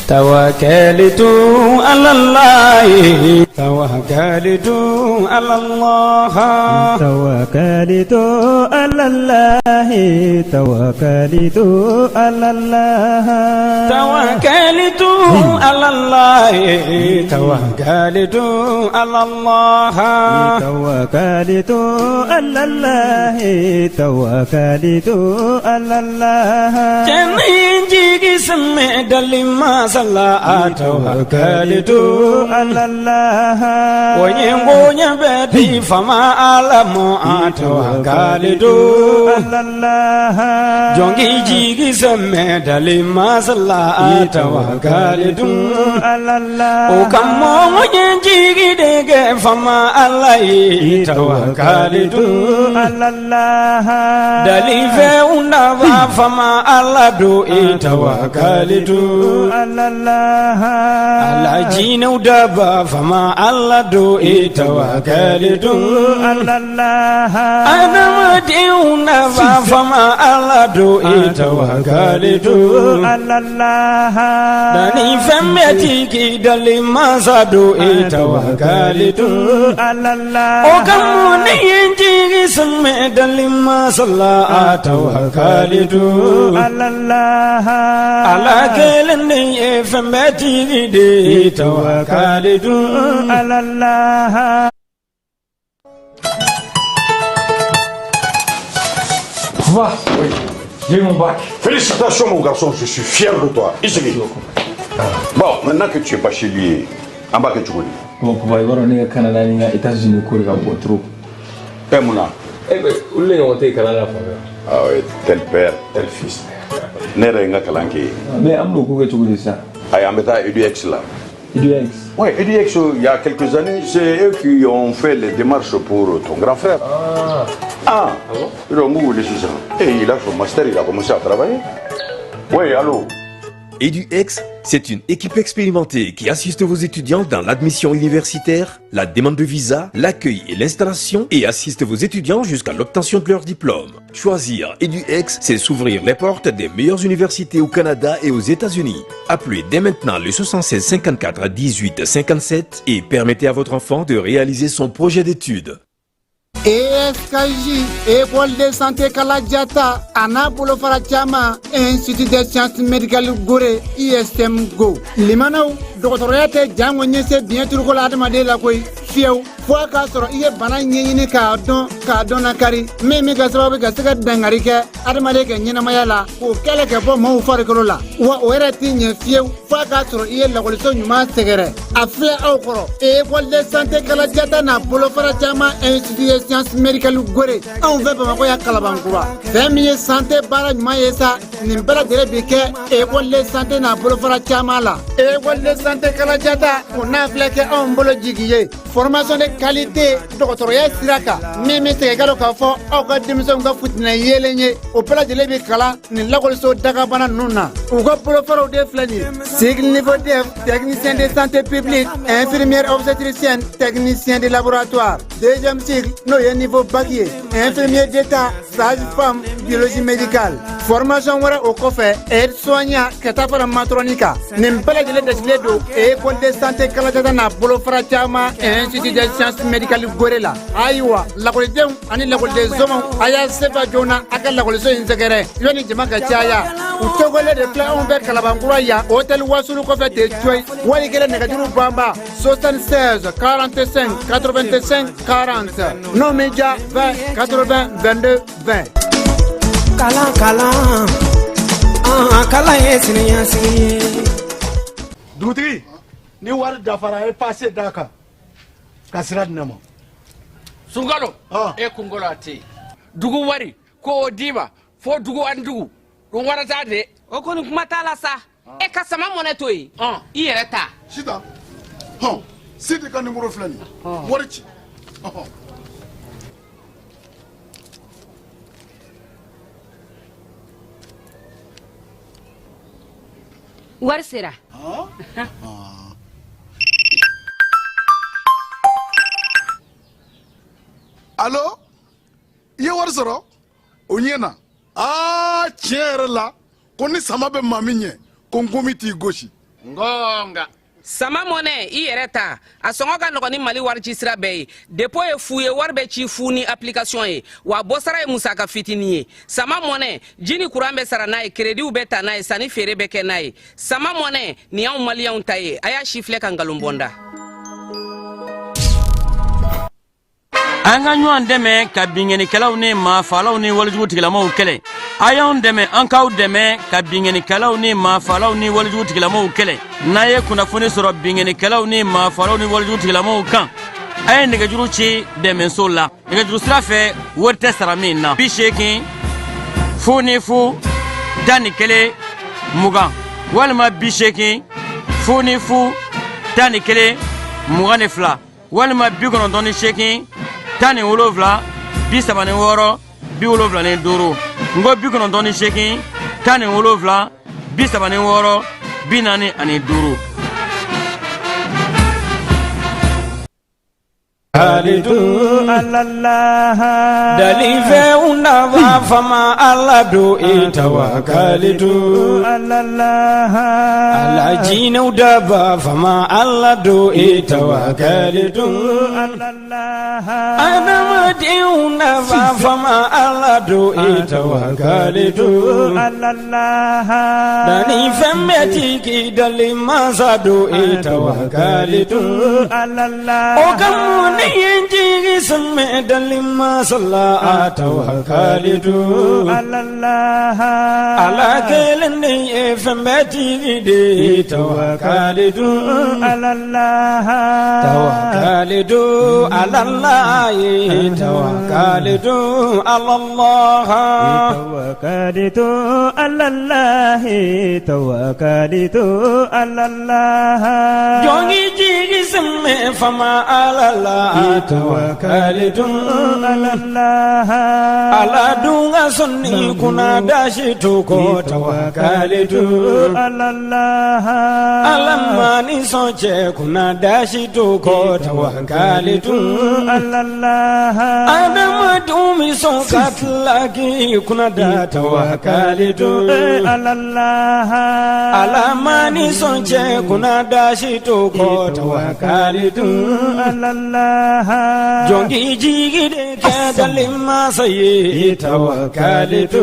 توكلت على الله توكلت على الله توكلت على الله توكلت على الله توكلت على الله توكلت على الله توكلت على الله توكلت على الله جنين جيجي سمع دلما صلى توكلت على الله وينبوني بدي فما أعلم توكلت على الله جونجي جيجي سمع دلما صلى توكلت على الله وكم جيجي ديك فما الله توكلت على الله دلي فيونا فما الله دوئي توكلت على الله على جين ودابا فما الله دوئي توكلت على الله أنا مديونا فما الله دوئي توكلت على الله دني فمتي دلي ما صدوئي توكلت على الله وكم ينجي سمع دلي ما صلى توكلت على الله على كلني فمتي دي توكلت على الله. Va, oui, j'ai mon bac. Félicitations mon garçon, je suis fier de toi. Ici. Bon, maintenant que tu es bachelier, en bas que tu connais. Bon, pour voir, on est au Canada, on est aux États-Unis, on est au trop. Eh Mouna. Eh bien, où est-ce qu'on est au Canada? Ah oui, tel père, tel fils. N'est-ce pas Kalanki? Mais à moi, pourquoi tu veux ça? Ah, il y a un métal EduX là. EduX? Oui, EduX, il y a quelques années, c'est eux qui ont fait les démarches pour ton grand frère. Ah bon? Et il a son master, il a commencé à travailler. Oui, allô? EduX, c'est une équipe expérimentée qui assiste vos étudiants dans l'admission universitaire, la demande de visa, l'accueil et l'installation et assiste vos étudiants jusqu'à l'obtention de leur diplôme. Choisir EduX, c'est s'ouvrir les portes des meilleures universités au Canada et aux États-Unis. Appelez dès maintenant le 76 54 18 57 et permettez à votre enfant de réaliser son projet d'études. ESKJ, École de santé Kalajata, Anapolo Farachama, Institut de sciences médicales Gore, ISM Go. Limano, doctorate Jamonyese, bien tout la demande la quoi, Fiau, Foaka sur Ie Banane Cardon, Cardonakari, Meme Gasabe Gasaka Dangarika, Adamaleka Yenamayala, ou Kalaka Mo Faricolola, ou Eratin Fiau, Foaka sur Ie la Colson Yuma Segere, Affaire Okoro, École de santé Kalajata, Napolo Farachama, Institut de sciences médicales Gore, on veut pas m'envoyer à Calabancura. Famille santé bara Maesa, Nimbala de Rebeke, École de santé Napolo Farachama, École de santé Kalajata, on a flecké en bolo jiguier. Formation de qualité, doctorat Siraka, même si également qu'à fond, au cas de mission de foot n'a yélené, au plat de l'ébécala, ni l'agolso d'Agabana Nuna, ou go pour le faro de Flani, sigle niveau DEF, technicien de santé publique, infirmière obstétricienne, technicien de laboratoire, deuxième cycle, noyé niveau baguier, infirmière d'état, sage-femme, biologie médicale, formation au coffre, aide-soignant, catapara matronica, n'impala de l'Edesledo, école de santé Kalatana, Bolofrachama, Institut de sciences médicales Gorilla. Aïwa, la collection, ani la collection, Aya Sefa Jona, Akal la collection Inzagere, Yoni Jamaka Chaya, ou Togole de Plan Ombert Kalabanguraya, Hôtel Wasulu Kofete, Joy, Waligere Negatiru Bamba, 76, 45, 85, 40, non média 20, 80, 22, 20. Kalan, Kalan yes, Doutri, ni wari dafara e passé Dakar. Kasira dinamo. Sungalo, e kungolo ati. Dugu wari, ko diba, fo dugu andugu. Rungwara tade. Okoni kumatala sa. E kasama moneto yi. Iyereta. Sita. Sidi kan numero flani. Warichi. Wari sera. Allô? Ye wari sɔrɔ? O ɲɛna. Tiɲɛ yɛrɛ la, ko ni sama bɛ maa min ɲɛ, ko n gomi t'i gosi. ngonga sama mɔnɛ i yɛrɛ ta a sɔngɔ ka nɔgɔ ni Mali warici sira bɛɛ ye dépôt ye fu ye wari bɛ ci fu ni application ye wa bɔsara ye musaka fitini ye sama mɔnɛ ji ni courant bɛ sara n'a ye crédit bɛ ta n'a ye sanni feere bɛ kɛ n'a ye sama mɔnɛ ni y'anw maliyɛnw ta ye a y'a si filɛ ka nkalon bɔnda an ka ɲɔgɔn dɛmɛ ka binkɛnikɛlaw ni maafalaw ni walijugutigilamaw kɛlɛ a y'anw dɛmɛ an k'aw dɛmɛ ka binkɛnikɛlaw ni maafalaw ni walijugutigilamaw kɛlɛ n'a ye kunnafoni sɔrɔ binkɛnikɛlaw ni maafalaw ni walijugutigilamaw kan a ye nɛgɛjuru ci dɛmɛso la nɛgɛjuru sira fɛ wari tɛ sara min na 80 fu ni fu 11 20 walima 80 fu ni fu 11 22 walima 98 17 36 75 ngo 98 17 36 45 Khalidu Allah dalife unava fama Allah do itawakkalidu Allah ala jina udaba fama Allah do itawakkalidu Allah adama de unava fama Allah do itawakkalidu Allah dalife metiki dalima sado itawakkalidu Allah okamu Yenji isme dalima salla tawakalitu Allah ala kelende efembeti de tawakalitu Allah tawakalitu Allah tawakalitu Allah tawakalitu Allah tawakalitu Allah jongi jigi isme fama Allah tawakalitu Allah ala dunga sunni kuna dashi tuko tawakalitu Allah alamani soche kuna dashi tuko tawakalitu Allah adama dumi sokatlaki kuna da tawakalitu Allah alamani soche kuna dashi tuko tawakalitu Allah jongi jigi de kadalima saye tawakalitu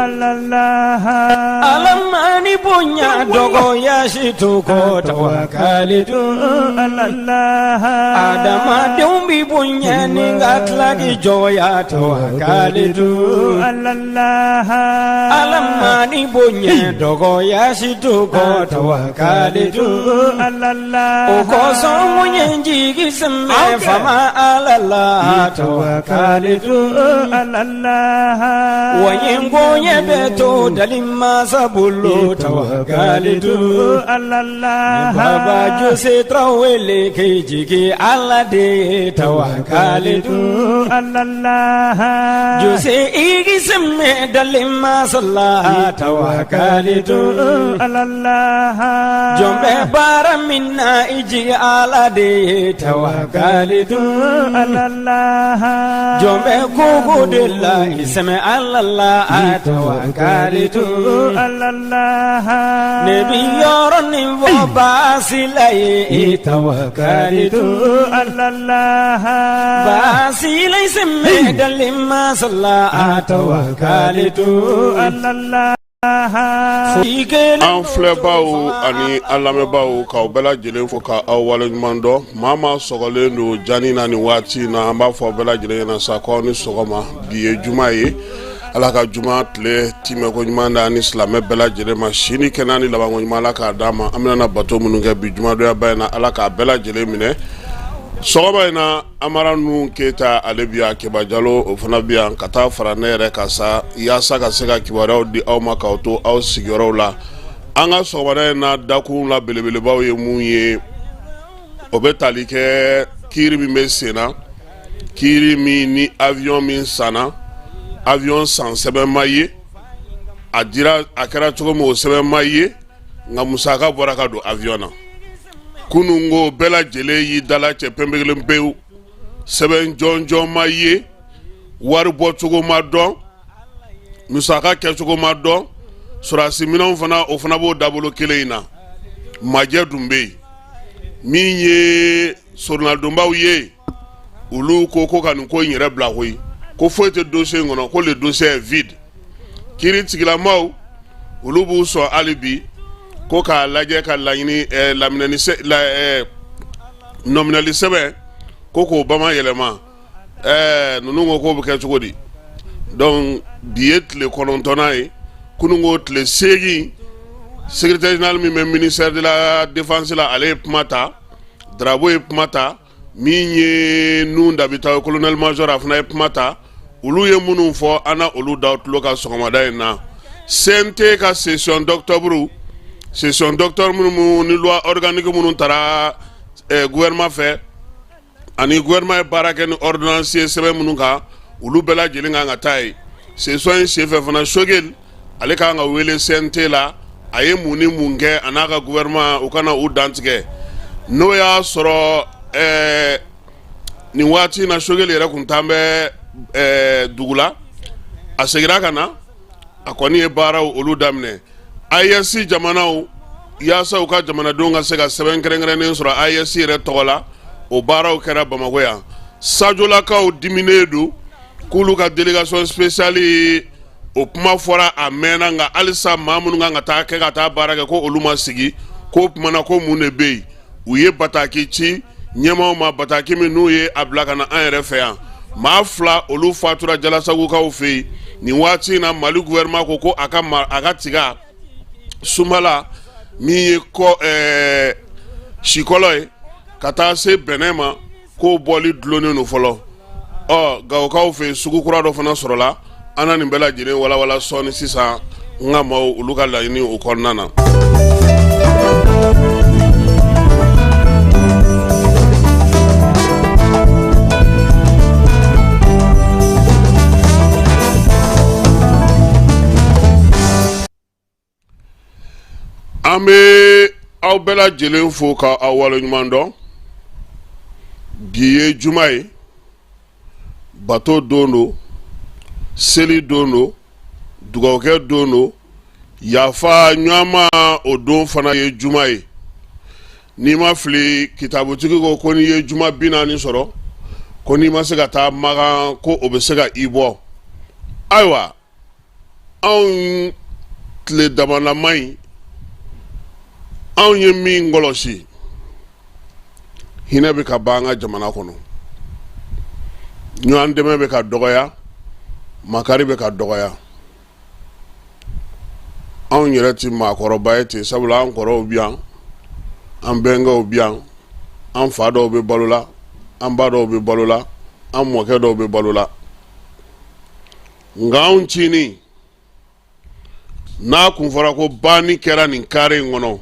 Allah alamani punya dogo yashitu ko tawakalitu Allah adama dumbi punya ningatlagi joya tawakalitu Allah alamani punya dogo yashitu ko tawakalitu Allah okoso munye jigi semme fama alala tawakalitu Allah wayengo yebeto dalima sabulu tawakalitu Allah baba jose trawele kejigi alade tawakalitu Allah jose igi semme dalima salla tawakalitu Allah jombe bara minna iji alade tawakalitu Allah jombe kugu dilla isme Allah tawakalitu Allah nebi yoroni wo basilaye tawakalitu Allah basilay semme dalima salla tawakalitu Allah an filɛbaw ani an lamɛnbaw k'aw bɛɛ lajɛlen fo ka aw waleɲuman dɔn maa maa sɔgɔlen don jani na ni waati na an b'a fɔ bɛɛ lajɛlen ɲɛna sa k'aw ni sɔgɔma bi ye juma ye ala ka juma tile timɛko ɲuman da ni silamɛ bɛɛ lajɛlen ma sini kɛnɛ ni labanko ɲuman ala k'a d'a ma an bɛna bato minnu kɛ bi jumadonya in na ala k'a bɛɛ lajɛlen minɛ sɔgɔma in na amara nu keta ale bi yan Keba Jalo o fana bi yan ka taa fara ne yɛrɛ ka sa yaasa ka se ka kibaruyaw di aw ma k'aw to aw sigiyɔrɔw la an ka sɔgɔmada in na dakun la belebelebaw ye mun ye o bɛ tali kɛ kiiri min bɛ sen na kiiri min ni avion min sanna avion san sɛbɛn ma ye a kɛra cogo min o sɛbɛn ma ye nka musaka bɔra ka don avion na kunungo bɛɛ lajɛlen y'i dala cɛ pɛnpɛkelen pewu sɛbɛn jɔnjɔn ma ye wari bɔcogo ma dɔn musaka kɛcogo ma dɔn surasi minɛnw fana o fana b'o dabolo kelen in na majɛ dun bɛ yen min ye sorunadonbaw ye olu ko ko ka nin ko in yɛrɛ bila koyi ko foyi tɛ dossier in kɔnɔ ko le dossier est vide kiiri tigilamaw olu b'u sɔn hali bi ko k'a lajɛ ka laɲini nominali sɛbɛn ko k'o bamayɛlɛma ninnu ko k'o bɛ kɛ cogo di donc bi ye tile 9 ye kunun ko tile 8 secrétaire général min bɛ ministère de la défense la ale ye kuma ta Darabo ye kuma ta min ye nun dabita ye colonel major a fana ye kuma ta olu ye minnu fɔ an na olu da tulo ka sɔgɔmada in na CNT ka session d'octobre minnu ni loi organique minnu taara gouvernement fɛ ani gouvernement ye baara kɛ ni ordonnance ye sɛbɛn minnu kan olu bɛɛ lajɛlen kan ka taa ye session in senfɛ fana Sogel ale kan ka wele CNT la a ye mun ni mun kɛ a n'a ka gouvernement u kana u dantigɛ n'o y'a sɔrɔ nin waati in na Sogel yɛrɛ kun t'an bɛ dugu la a seginna ka na a kɔni ye baaraw olu daminɛ AES jamanaw yaasa u ka jamanadenw ka se ka sɛbɛn kɛrɛnkɛrɛnnen sɔrɔ AES yɛrɛ tɔgɔ la o baaraw kɛra Bamakɔ yan Sajolakaw diminen don k'olu ka délégation spéciale o kuma fɔra a mɛnna nka halisa maa minnu kan ka taa baara kɛ ko olu ma sigi ko kuma na ko mun de bɛ yen u ye bataki ci ɲɛmaaw ma bataki min n'u ye a bila ka na an yɛrɛ fɛ yan maa 2 olu fatura Jalasagukaw fɛ yen nin waati in na Mali gouvernement ko a ka tiga Sunbala min ye Sikɔlɔ ye ka taa se Bɛnɛ ma k'o bɔli dulonnen don fɔlɔ Gawokaw fɛ yen sugu kura dɔ fana sɔrɔla an na nin bɛɛ lajɛlen walawala sɔɔni sisan n ka maaw olu ka laɲini o kɔnɔna na. An bɛ aw bɛɛ lajɛlen fo ka aw waleɲuman dɔn bi ye juma ye bato don don seli don don dugawukɛ don don yafa ɲɔgɔnma o don fana ye juma ye n'i ma fili kitabutigi ko n'i ye juma 40 sɔrɔ ko n'i ma se ka taa Magan ko o bɛ se ka i bɔ ayiwa anw tile damalama in anw ye min kɔlɔsi hinɛ bɛ ka ban an ka jamana kɔnɔ ɲɔgɔn dɛmɛ bɛ ka dɔgɔya makari bɛ ka dɔgɔya anw yɛrɛ ti maakɔrɔba ye ten sabula an kɔrɔw bi yan an bɛnkɛw bi yan an fa dɔw bɛ balo la an ba dɔw bɛ balo la an mɔkɛ dɔw bɛ balo la nka anw cini n'a kun fɔra ko banni kɛra nin kare in kɔnɔ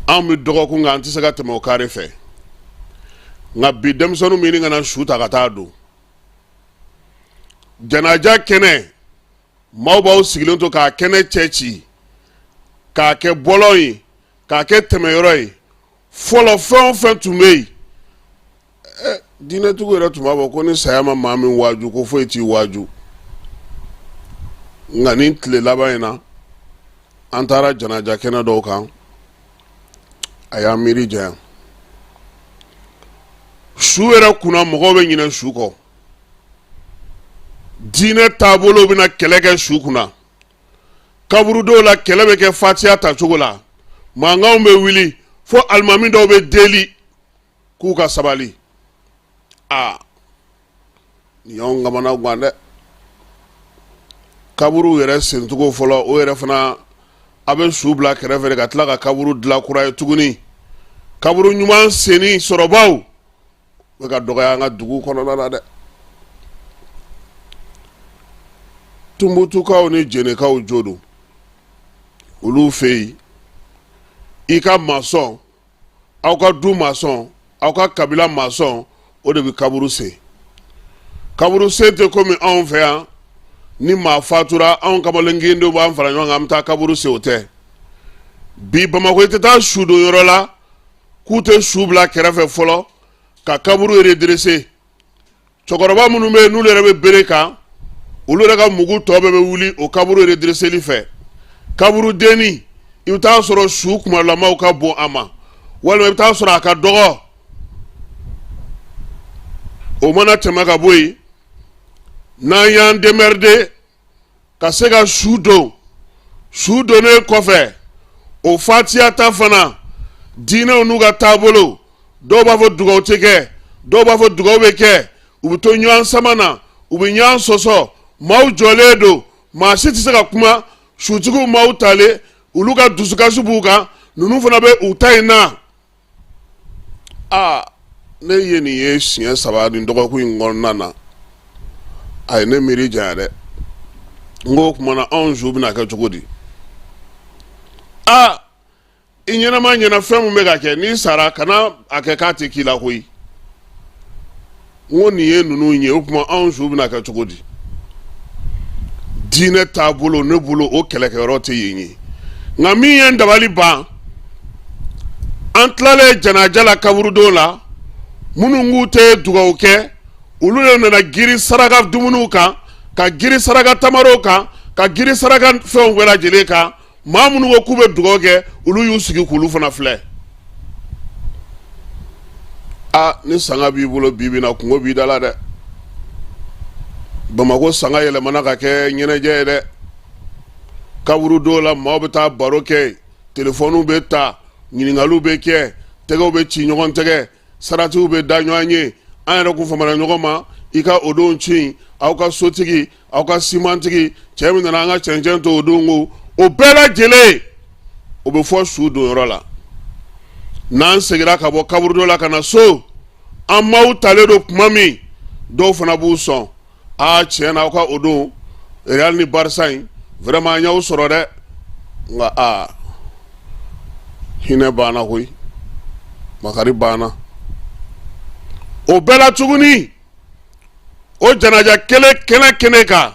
an bɛ dɔgɔkun kan an tɛ se ka tɛmɛ o kare fɛ nka bi denmisɛnninw bɛ ɲini ka na su ta ka taa don janaja kɛnɛ maaw b'aw sigilen to k'a kɛnɛ cɛ ci k'a kɛ bɔlɔn ye k'a kɛ tɛmɛyɔrɔ ye fɔlɔ fɛn o fɛn tun bɛ yen diinɛtigiw yɛrɛ tun b'a fɔ ko ni saya ma maa min waaju ko foyi t'i waaju nka nin tile laban in na an taara janaja kɛnɛ dɔw kan a y'an miiri janya su yɛrɛ kunna mɔgɔw bɛ ɲinɛ su kɔ diinɛ taabolo bɛna kɛlɛ kɛ su kunna kaburu dɔw la kɛlɛ bɛ kɛ fatiya ta cogo la mankanw bɛ wuli fo alimami dɔw bɛ deli k'u ka sabali nin y'anw kamana gan dɛ kaburu yɛrɛ sencogo fɔlɔ o yɛrɛ fana a bɛ su bila kɛrɛfɛ ka tila ka kaburu dilan kura ye tuguni kaburu ɲuman senni sɔrɔbaw bɛ ka dɔgɔya an ka dugu kɔnɔna na dɛ Tumbutukaw ni Jɛnɛkaw jo don olu fɛ yen i ka masɔn aw ka du masɔn aw ka kabila masɔn o de bɛ kaburu sen tɛ komi anw fɛ yan ni maa fatura anw kamalennin dɔw b'an fara ɲɔgɔn kan an bɛ taa kaburu sen o tɛ bi Bamakɔ i tɛ taa su don yɔrɔ la k'u tɛ su bila kɛrɛfɛ fɔlɔ ka kaburu redresser cɛkɔrɔba minnu bɛ yen n'olu yɛrɛ bɛ bere kan olu yɛrɛ ka mugu tɔ bɛɛ bɛ wuli o kaburu redresseli fɛ kaburu denni i bɛ taa sɔrɔ su kumalamaw ka bon a ma walima i bɛ taa sɔrɔ a ka dɔgɔ o mana tɛmɛ ka bɔ yen n'an y'an démerder ka se ka su don su donnen kɔfɛ o fatiya ta fana diinɛw n'u ka taabolo dɔw b'a fɔ dugawu tɛ kɛ dɔw b'a fɔ dugawu bɛ kɛ u bɛ to ɲɔgɔn sama na u bɛ ɲɔgɔn sɔsɔ maaw jɔlen don maa si tɛ se ka kuma sutigiw maaw talen olu ka dusukasi b'u kan ninnu fana bɛ u ta in na ne ye nin ye siɲɛ 3 nin dɔgɔkun in kɔnɔna na a ye ne miiri janya dɛ n ko o tuma na anw su bɛna kɛ cogo di i ɲɛnama ɲɛna fɛn min bɛ ka kɛ n'i sara kana a kɛ k'a tɛ k'i la koyi n ko nin ye ninnu ye o tuma anw su bɛna kɛ cogo di diinɛ taabolo ne bolo o kɛlɛkɛyɔrɔ tɛ yen ye nka min ye n dabali ban an tilalen janaja la kaburudon la minnu k'u tɛ dugawu kɛ olu de nana giri saraka dumuniw kan ka giri saraka tamarow kan ka giri saraka fɛnw bɛɛ lajɛlen kan maa minnu ko k'u bɛ dugawu kɛ olu y'u sigi k'olu fana filɛ ni sanga b'i bolo bi na kungo b'i da la dɛ Bamako sanga yɛlɛmana ka kɛ ɲɛnajɛ ye dɛ kaburudon la maaw bɛ taa baro kɛ telefɔniw bɛ ta ɲininkaliw bɛ kɛ tɛgɛw bɛ ci ɲɔgɔn tɛgɛ saratiw bɛ da ɲɔgɔn ye an yɛrɛ kun famana ɲɔgɔn ma i ka o don ci aw ka sotigi aw ka simantigi cɛ min nana an ka cɛncɛn to o don ko o bɛɛ lajɛlen o bɛ fɔ su don yɔrɔ la n'an seginna ka bɔ kaburudon la ka na so an maaw talen don kuma min dɔw fana b'u sɔn tiɲɛ na aw ka o don Real ni Barça in vraiment an y'aw sɔrɔ dɛ nka hinɛ banna koyi makari banna o bɛɛ la tuguni o janaja kɛnɛ kan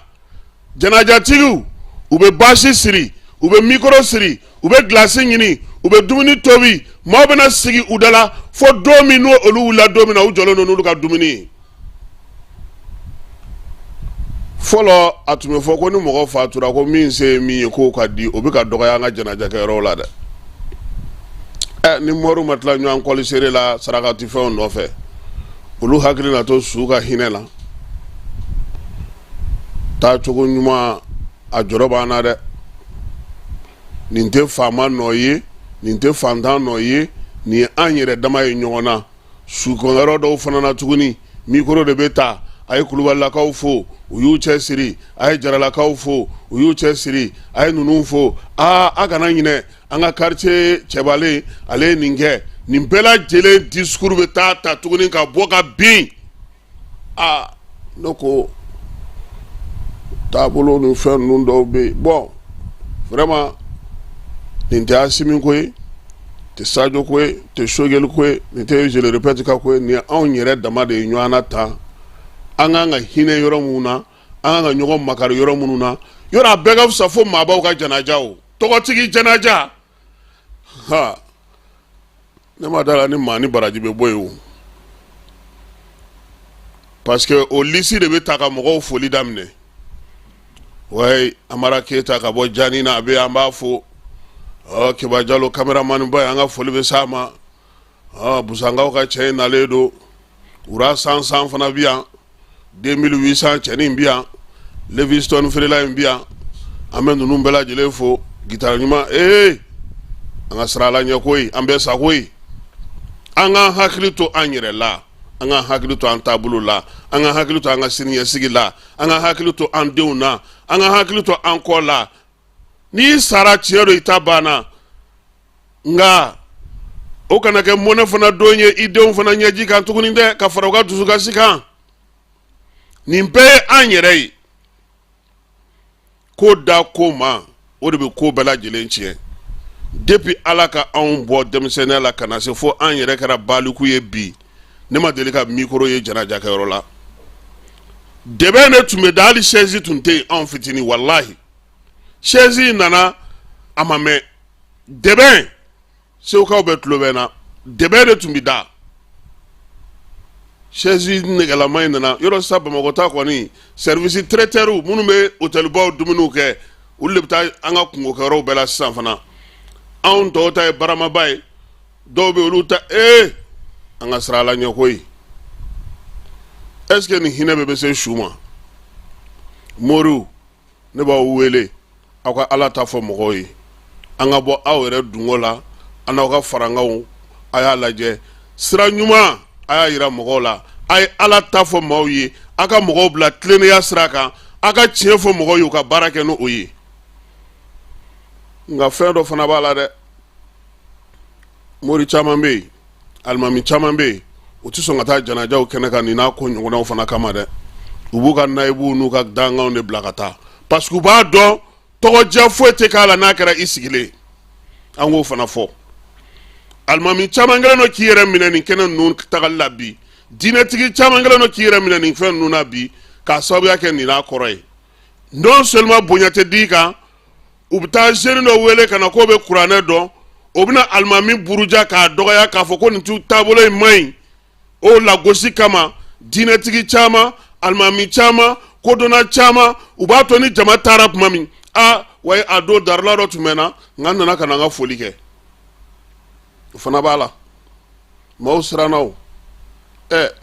janajatigiw u bɛ basi siri u bɛ mikoro siri u bɛ gilasi ɲini u bɛ dumuni tobi maaw bɛna sigi u da la fo don min n'o olu wulila don min na u jɔlen don n'olu ka dumuni fɔlɔ a tun bɛ fɔ ko ni mɔgɔ fatura ko min se ye min ye k'o ka di o bɛ ka dɔgɔya an ka janajakɛyɔrɔw la dɛ ni mɔriw ma tila ɲɔgɔn kɔlisere la sarakati fɛnw nɔfɛ olu hakili na to su ka hinɛ la taa cogo ɲuman a jɔrɔ b'an na dɛ nin tɛ faama nɔ ye nin tɛ fantan nɔ ye nin ye an yɛrɛ dama ye ɲɔgɔn na sukɔnyɔrɔ dɔw fana na tuguni mikoro de bɛ ta a ye kulubalilakaw fo u y'u cɛ siri a ye jaralakaw fo u y'u cɛ siri a ye ninnu fo a kana ɲinɛ an ka quartier cɛbalen ale ye nin kɛ nin bɛɛ lajɛlen discours bɛ taa ta tuguni ka bɔ ka bin ne ko taabolo ni fɛn ninnu dɔw bɛ yen bon vraiment nin tɛ Asimi ko ye tɛ Sadio ko ye tɛ Sogɛli ko ye nin tɛ je le répète ka ko ye nin ye anw yɛrɛ dama de ye ɲɔgɔn na tan an kan ka hinɛ yɔrɔ minnu na an kan ka ɲɔgɔn makari yɔrɔ minnu na yɔrɔ a bɛɛ ka fisa fo maabaw ka janaja o tɔgɔtigi janaja ne ma d'a la ni maa ni baraji bɛ bɔ yen o parce que o lisi de bɛ ta ka mɔgɔw foli daminɛ wayi Amara Keyita ka bɔ Jani na a bɛ an b'a fo Keba Jalo cameraman ba an ka foli bɛ s'a ma Busangaw ka cɛ in nalen don Wura Sansan fana bɛ yan 2800 cɛnin bɛ yan Leviston feerela in bɛ yan an bɛ ninnu bɛɛ lajɛlen fo gitari ɲuman an ka sira la ɲɛ koyi an bɛɛ sago ye an ka hakili to an yɛrɛ la an ka hakili to an taabolo la an ka hakili to an ka siniɲɛsigi la an ka hakili to an denw na an ka hakili to an kɔ la n'i sara tiɲɛ don i ta banna nka o kana kɛ mɔnɛ fana don ye i denw fana ɲɛji kan tuguni dɛ ka fara u ka dusukasi kan nin bɛɛ ye an yɛrɛ ye ko da ko ma o de bɛ ko bɛɛ lajɛlen tiɲɛ depuis Ala ka anw bɔ denmisɛnninya la ka na se fo an yɛrɛ kɛra baliku ye bi ne ma deli ka mikoro ye janajakɛyɔrɔ la dɛbɛ ne tun bɛ da hali chaise tun tɛ yen anw fitinin walahi chaise nana a ma mɛn dɛbɛ sewukaw bɛ tulo bɛ na dɛbɛ de tun bɛ da chaise nɛgɛlama in nana yɔrɔ sisan Bamakɔ ta kɔni service traiteur minnu bɛ hôtelbaw dumuniw kɛ olu de bɛ taa an ka kungokɛyɔrɔw bɛɛ la sisan fana anw tɔw ta ye baramaba ye dɔw bɛ olu ta an ka sira la ɲɛ koyi est ce que nin hinɛ bɛ se su ma moriw ne b'aw wele aw ka ala ta fɔ mɔgɔw ye an ka bɔ aw yɛrɛ dungo la an n'aw ka farangaw a y'a lajɛ sira ɲuman a y'a yira mɔgɔw la a ye ala ta fɔ maaw ye a ka mɔgɔw bila tilennenya sira kan a ka tiɲɛ fɔ mɔgɔw ye u ka baara kɛ n'o ye nka fɛn dɔ fana b'a la dɛ mori caman bɛ yen alimami caman bɛ yen u tɛ sɔn ka taa janajaw kɛnɛ kan nin n'a ko ɲɔgɔnnaw fana kama dɛ u b'u ka nayibuw n'u ka danganw de bila ka taa parce que u b'a dɔn tɔgɔdiya foyi tɛ k'a la n'a kɛra i sigilen an k'o fana fɔ alimami caman kɛlen don k'i yɛrɛ minɛ nin kɛnɛ ninnu tagali la bi diinɛtigi caman kɛlen don k'i yɛrɛ minɛ nin fɛn ninnu na bi k'a sababuya kɛ nin n'a kɔrɔ ye non seulement bonya tɛ d'i kan u bɛ taa jeune dɔ wele ka na k'o bɛ kuranɛ dɔn o bɛna alimami buruja k'a dɔgɔya k'a fɔ ko nin taabolo in man ɲi o lagosi kama diinɛtigi caman alimami caman kodɔnna caman u b'a to ni jama taara tuma min wa a don darala dɔ tun bɛ na nka n nana ka na n ka foli kɛ o fana b'a la maaw siranna o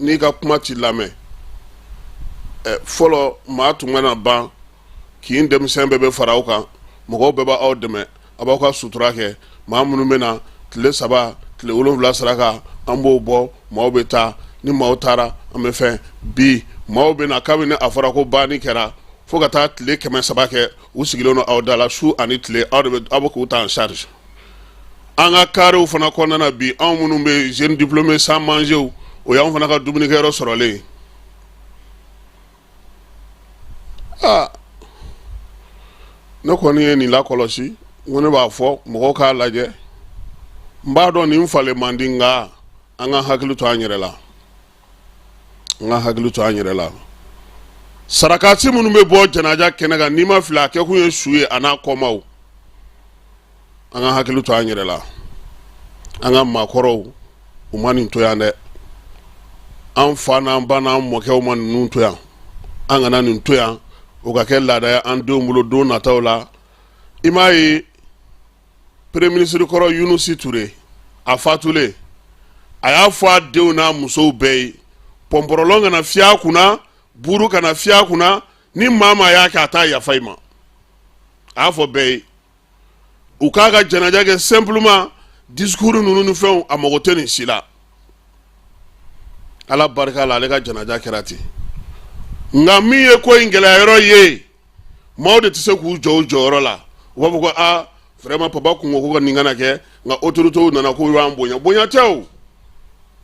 n'i ka kuma t'i lamɛn fɔlɔ maa tun bɛna ban k'i denmisɛn bɛɛ bɛ fara aw kan mɔgɔw bɛɛ b'aw dɛmɛ a b'aw ka sutura kɛ maa minnu bɛ na tile 3 tile 7 saraka an b'o bɔ maaw bɛ taa ni maaw taara an bɛ fɛn bi maaw bɛ na kabini a fɔra ko banni kɛra fo ka taa tile 300 kɛ u sigilen don aw da la su ani tile aw bɛ k'u ta en charge an ka karew fana kɔnɔna bi anw minnu bɛ jeune diplômé sans manger o y'anw fana ka dumunikɛyɔrɔ sɔrɔlen ne kɔni ye nin lakɔlɔsi n ko ne b'a fɔ mɔgɔw k'a lajɛ n b'a dɔn nin falen man di nka an ka hakili to an yɛrɛ la an ka hakili to an yɛrɛ la sarakati minnu bɛ bɔ janaja kɛnɛ kan n'i ma fili a kɛ kun ye su ye a n'a kɔmaw an ka hakili to an yɛrɛ la an ka maakɔrɔw u ma nin to yan dɛ an fa n'an ba n'an mɔkɛw ma ninnu to yan an kana nin to yan o ka kɛ laada ye an denw bolo don nataw la i m'a ye premier ministre kɔrɔ Yunusi Ture a fatulen a y'a fɔ a denw n'a musow bɛɛ ye pɔnpɔrɔlɔn kana fiyɛ a kunna buru kana fiyɛ a kunna ni maa maa y'a kɛ a t'a yafa i ma a y'a fɔ bɛɛ ye u k'a ka janaja kɛ simplement discours ninnu ni fɛnw a mago tɛ nin si la ala barika la ale ka janaja kɛra ten nka min ye ko in gɛlɛyayɔrɔ ye maaw de tɛ se k'u jɔ u jɔyɔrɔ la u b'a fɔ ko vraiment papa kungo ko ka nin kana kɛ nka autorités nana ko y'an bonya bonya tɛ o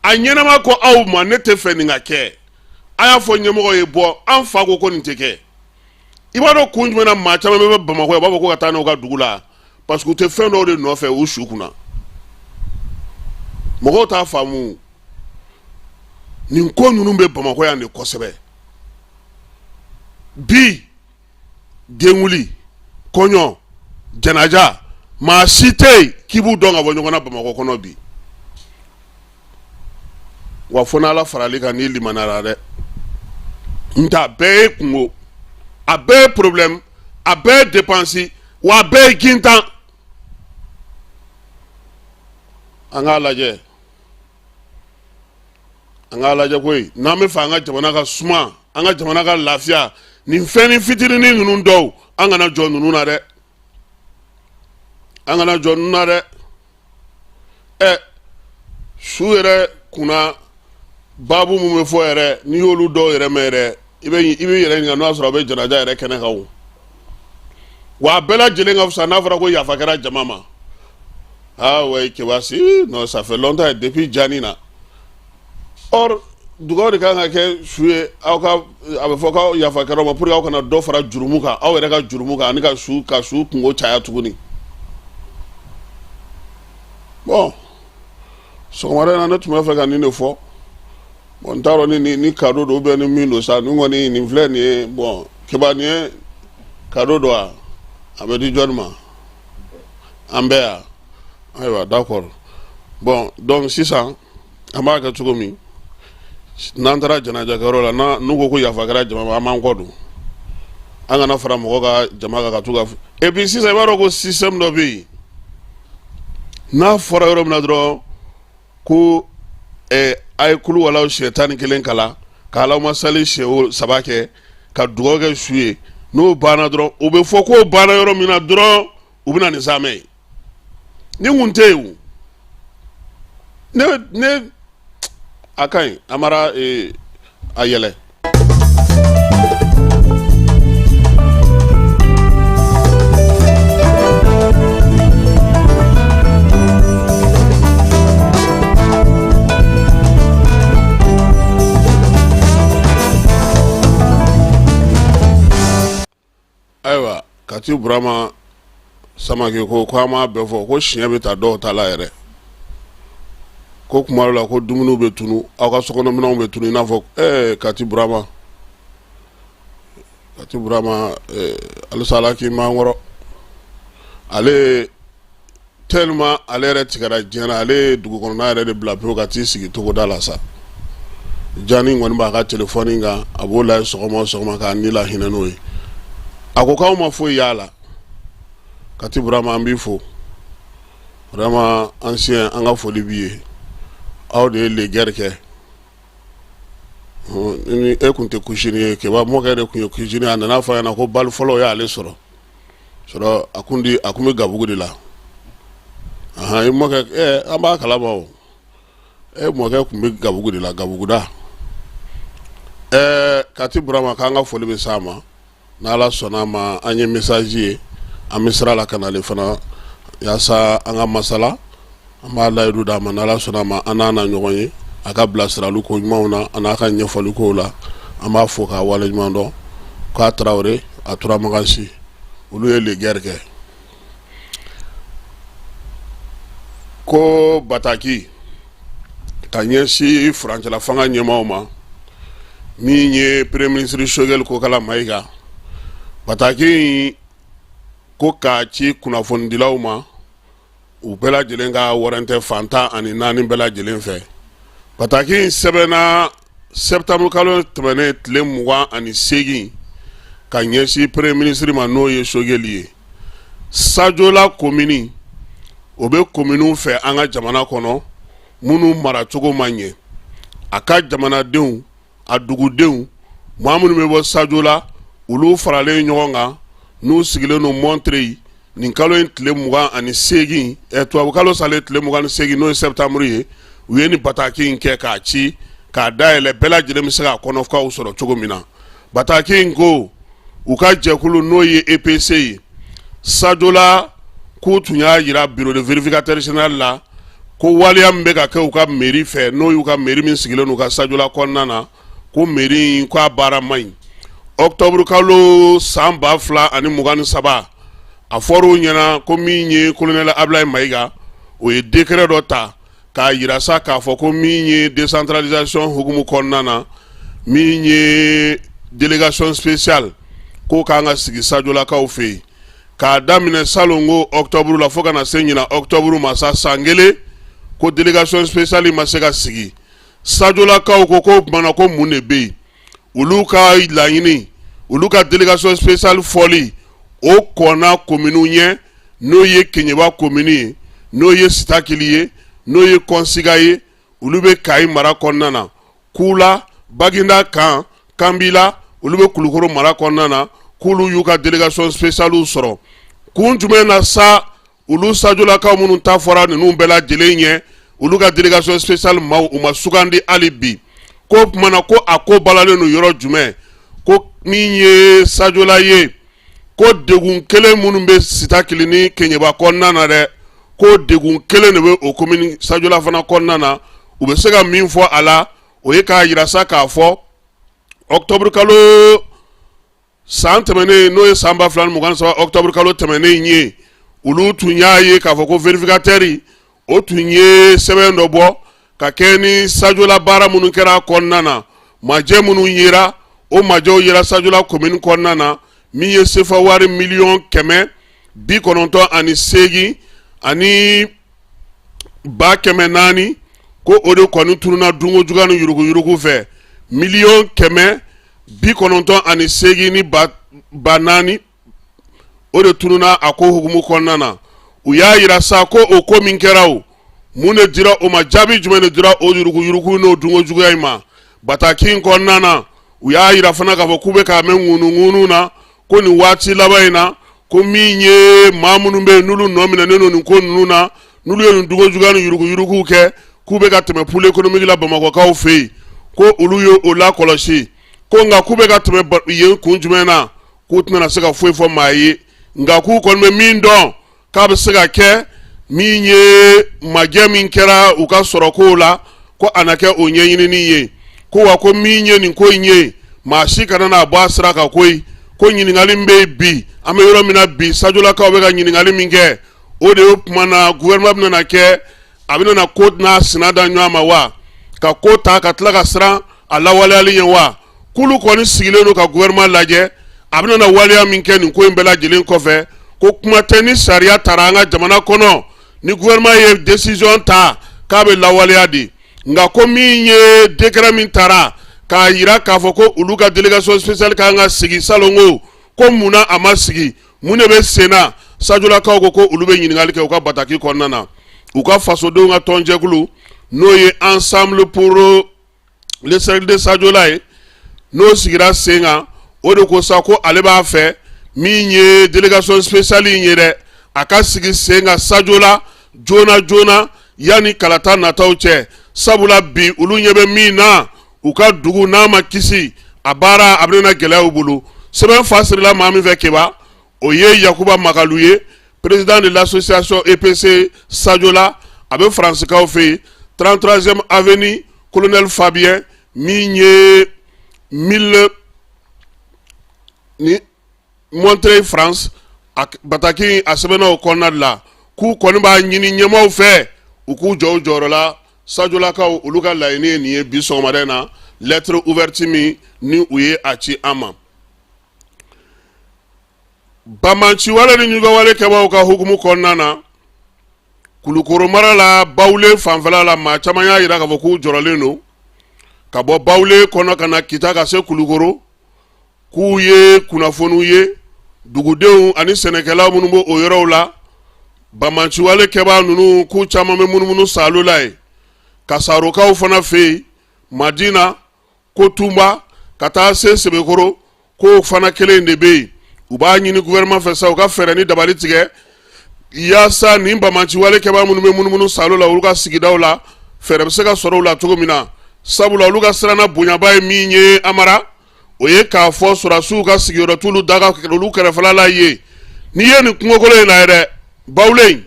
a ɲɛnama ko aw ma ne tɛ fɛ nin ka kɛ a y'a fɔ ɲɛmɔgɔ ye bɔ an fa ko nin tɛ kɛ i b'a dɔn kun jumɛn na maa caman bɛ Bamakɔ u b'a fɔ ko ka taa n'u ka dugu la parce que u tɛ fɛn dɔw de nɔfɛ u su kunna mɔgɔw t'a faamu nin ko ninnu bɛ Bamakɔ yan de kosɛbɛ bi denwuli kɔɲɔ janaja maa si tɛ yen k'i b'u dɔn ka bɔ ɲɔgɔn na Bamakɔ kɔnɔ bi wa fo n'Ala farali kan n'i limanara dɛ n tɛ a bɛɛ ye kungo a bɛɛ ye problème a bɛɛ ye dépense wa a bɛɛ ye gintan an k'a lajɛ koyi n'an bɛ fɛ an ka jamana ka suma an ka jamana ka lafiya nin fɛn ni fitinin ninnu dɔw an kana jɔ ninnu na dɛ an kana jɔ ninnu na dɛ su yɛrɛ kunna baabu mun bɛ fɔ yɛrɛ n'i y'olu dɔw yɛrɛ mɛn yɛrɛ i bɛ yɛrɛ ɲininka n'o y'a sɔrɔ a bɛ janaja yɛrɛ kɛnɛ kan o wa a bɛɛ lajɛlen ka fisa n'a fɔra ko yafa kɛra jama ma ouais Kewasi non ça fait longtemps depuis Jani na or dugaw de kan ka kɛ su ye aw ka a bɛ fɔ k'aw yafa kɛra ma pour que aw kana dɔ fara jurumu kan aw yɛrɛ ka jurumu kan ani ka su kungo caya tuguni bon sɔgɔmada in na ne tun bɛ fɛ ka nin de fɔ bon n t'a dɔn ni cadeau don ou bien ni min don sa nin kɔni nin filɛ nin ye bon Keba nin ye cadeau don a bɛ di jɔni ma an bɛɛ yan ayiwa d'accord bon donc sisan an b'a kɛ cogo min n'an taara janajakɛyɔrɔ la n'u ko ko yafa kɛra jama ma an b'an kɔ don an kana fara mɔgɔ ka jama kan ka to ka et puis sisan i b'a dɔn ko système dɔ bɛ yen n'a fɔra yɔrɔ min na dɔrɔn ko a ye kulu walaw siɲɛ 11 kala ka Allahumma salli siɲɛ 3 kɛ ka dugawu kɛ su ye n'o banna dɔrɔn o bɛ fɔ k'o banna yɔrɔ min na dɔrɔn u bɛ na ni zamɛ ye ni kun tɛ yen ne a ka ɲi a mara a yɛlɛ. Ayiwa Kati Burama Samake ko a ma bɛɛ fɔ ko siɲɛ bɛ taa dɔw ta la yɛrɛ ko kuma dɔ la ko dumuniw bɛ tunu aw ka sokɔnɔminɛnw bɛ tunu i n'a fɔ Kati Burama halisa Ala k'i man kɔrɔ ale tellement ale yɛrɛ tigɛra diɲɛ na ale ye dugu kɔnɔna yɛrɛ de bila pewu ka t'i sigi togoda la sa Jani kɔni b'a ka telefɔni kan a b'o layɛ sɔgɔma o sɔgɔma k'a ni la hinɛ n'o ye a ko k'aw ma foyi y'a la Kati Burama an b'i fo vraiment ancien an ka foli b'i ye aw de ye legɛri kɛ ni e kun tɛ kusini ye kɛba mɔkɛ de kun ye kusini a nana fɔ a ɲɛna ko bali fɔlɔ y'ale sɔrɔ a kun bɛ gabugu de la i mɔkɛ an b'a kalama o mɔkɛ kun bɛ gabugu de la gabuguda Kati Burama k'an ka foli bɛ s'a ma n'Ala sɔnna ma an ye message ye an bɛ sira la ka n'ale fana yaasa an ka masala an b'a layidu d'a ma n'Ala sɔnna ma an n'a na ɲɔgɔn ye a ka bilasirali ko ɲumanw na a n'a ka ɲɛfɔli kow la an b'a fɔ k'a wale ɲuman dɔn k'a Tarawele a Turamagansi olu ye legɛri kɛ ko Bataki ka ɲɛsin furancɛla fanga ɲɛmaaw ma min ye Premier ministre Choguel Kokala Mayiga Bataki ko k'a ci kunnafonidilaw ma u bɛɛ lajɛlen ka warrant fantan ani 4 bɛɛ lajɛlen fɛ Bataki sɛbɛnna septembre kalo tɛmɛnen tile 28 ka ɲɛsin Premier ministre ma n'o ye Choguel ye Sajola commune o bɛ commune fɛ an ka jamana kɔnɔ minnu maracogo man ɲɛ a ka jamanadenw a dugudenw maa minnu bɛ bɔ Sajola olu faralen ɲɔgɔn kan n'u sigilen no Montreuil nin kalo in tile 28 tubabu kalo salen tile 28 n'o ye septembre ye u ye ni Bataki in kɛ k'a ci k'a dayɛlɛ bɛɛ lajɛlen bɛ se ka kɔnɔfakaw sɔrɔ cogo min na Bataki in ko u ka jɛkulu n'o ye EPC ye Sajola k'u tun y'a yira bureau de vérificateur général la ko waliya min bɛ ka kɛ u ka mairie fɛ n'o y'u ka mairie min sigilen n'u ka Sajola kɔnɔna na ko mairie in k'a baara man ɲi octobre kalo san 2023 a fɔr'u ɲɛna ko min ye colonel Ablaye Mayiga o ye décret dɔ ta k'a yira sa k'a fɔ ko min ye décentralisation hukumu kɔnɔna na min ye délégation spéciale ko k'an ka sigi Sajolakaw fɛ yen k'a daminɛ salon ko octobre la fo ka na se ɲina octobre ma sa san kelen ko délégation spéciale ma se ka sigi Sajolakaw ko kumana ko mun de bɛ yen olu ka laɲini olu ka délégation spéciale fɔli o kɔnna commune ɲɛ n'o ye Keɲeba commune ye n'o ye Sitakili ye n'o ye Kɔnsiga ye olu bɛ Kayi mara kɔnɔna na Kula Baginda kan Kanbila olu bɛ Kulukoro mara kɔnɔna na k'olu y'u ka délégation spéciale sɔrɔ kun jumɛn na sa olu Sajolakaw minnu ta fɔra ninnu bɛɛ lajɛlen ɲɛ olu ka délégation spéciale maaw u ma sugandi hali bi ko kumana ko a ko balalen no yɔrɔ jumɛn ko min ye Sajola ye ko degun kelen minnu bɛ Sitakili ni Keɲeba kɔnɔna na dɛ ko degun kelen de bɛ o commune Sajola fana kɔnɔna na u bɛ se ka min fɔ a la o ye k'a yira sa k'a fɔ octobre kalo san tɛmɛnen n'o ye san 2023 octobre kalo tɛmɛnen ye olu tun y'a ye k'a fɔ ko vérificateur o tun ye sɛbɛn dɔ bɔ ka kɛ ni Sajola baara minnu kɛra kɔnɔna na majɛ minnu yera o majɛw yera Sajola commune kɔnɔna na min ye sefa wari miliyɔn 198 ani 400,000 ko o de kɔni turuna dungo juga ni yurugu fɛ miliyɔn 198 ni 400,000 o de turuna a ko hukumu kɔnɔna na u y'a yira sa ko o ko min kɛra o mun de dira o ma jaabi jumɛn de dira o yurugu n'o dungo juguya in ma bataki in kɔnɔna na u y'a yira fana k'a fɔ k'u bɛ k'a mɛn ŋunu na ko nin waati laban in na ko min ye maa minnu bɛ yen n'olu nɔ minɛnen don nin ko ninnu na n'olu ye nin dungo juguya ni yurugu kɛ k'u bɛ ka tɛmɛ pôle économique la Bamakɔkaw fɛ yen ko olu ye o la kɔlɔsi ko nka k'u bɛ ka tɛmɛ yen kun jumɛn na k'u tɛna se ka foyi fɔ maa ye nka k'u kɔni bɛ min dɔn k'a bɛ se ka kɛ min ye majɛ min kɛra u ka sɔrɔkow la ko a na kɛ o ɲɛɲinini ye ko wa ko min ye nin ko in ye maa si kana n'a bɔ a sira kan koyi ko ɲininkali min bɛ yen bi an bɛ yɔrɔ min na bi Sajolakaw bɛ ka ɲininkali min kɛ o de ye kuma na gouvernement bɛ na kɛ a bɛ na ko n'a sina da ɲɔgɔn ma wa ka ko ta ka tila ka siran a lawaleyali ɲɛ wa k'olu kɔni sigilen don ka gouvernement lajɛ a bɛ na waleya min kɛ nin ko in bɛɛ lajɛlen kɔfɛ ko kuma tɛ ni sariya taara an ka jamana kɔnɔ ni gouvernement ye décision ta k'a bɛ lawaleya de nka ko min ye décret min taara k'a yira k'a fɔ ko olu ka délégation spéciale kan ka sigi salongo ko munna a ma sigi mun de bɛ sen na Sajolakaw ko olu bɛ ɲininkali kɛ u ka bataki kɔnɔna na u ka fasodenw ka tɔnjɛkulu n'o ye ensemble pour le cercle de Sajola ye n'o sigira sen kan o de ko sa ko ale b'a fɛ min ye délégation spéciale in ye dɛ a ka sigi sen kan Sajola joona yanni kalata nataw cɛ sabula bi olu ɲɛ bɛ min na u ka dugu n'a ma kisi a baara a bɛna gɛlɛya u bolo sɛbɛn fa sirila maa min fɛ keba o ye Yakuba Makalu ye président de l'association EPC Sajola a bɛ Faransikanw fɛ yen 33e avenue colonel Fabien min ye 1000 ni Montreuil France a bataki a sɛbɛnna o kɔnɔna de la k'u kɔni b'a ɲini ɲɛmaaw fɛ u k'u jɔ u jɔyɔrɔ la Sajolakaw olu ka laɲini ye nin ye bi sɔgɔmada in na lettre ouverte min ni u ye a ci an ma Bamanciwale ni ɲugawale kɛbaaw ka hukumu kɔnɔna na Kulukoro mara la Bawule fanfɛla la maa caman y'a yira k'a fɔ k'u jɔrɔlen don ka bɔ Bawule kɔnɔ ka na Kita ka se Kulukoro k'u ye kunnafoniw ye dugudenw ani sɛnɛkɛlaw minnu bɛ o yɔrɔw la Bamanciwale kɛbaa ninnu k'u caman bɛ munumunu salo la ye ka Sarokaw fana fɛ yen Madina ko Tumba ka taa se Sebekɔrɔ k'o fana kelen de bɛ yen u b'a ɲini gouvernement fɛ sa u ka fɛɛrɛ ni dabali tigɛ yaasa nin Bamanciwale kɛbaa minnu bɛ munumunu salo la olu ka sigidaw la fɛɛrɛ bɛ se ka sɔrɔ u la cogo min na sabula olu ka siranna bonyaba ye min ye Amara o ye k'a fɔ sɔrɔdasiw ka sigiyɔrɔ t'olu daga olu kɛrɛfɛla la ye n'i ye nin kungokolon in lajɛ dɛ Bawule in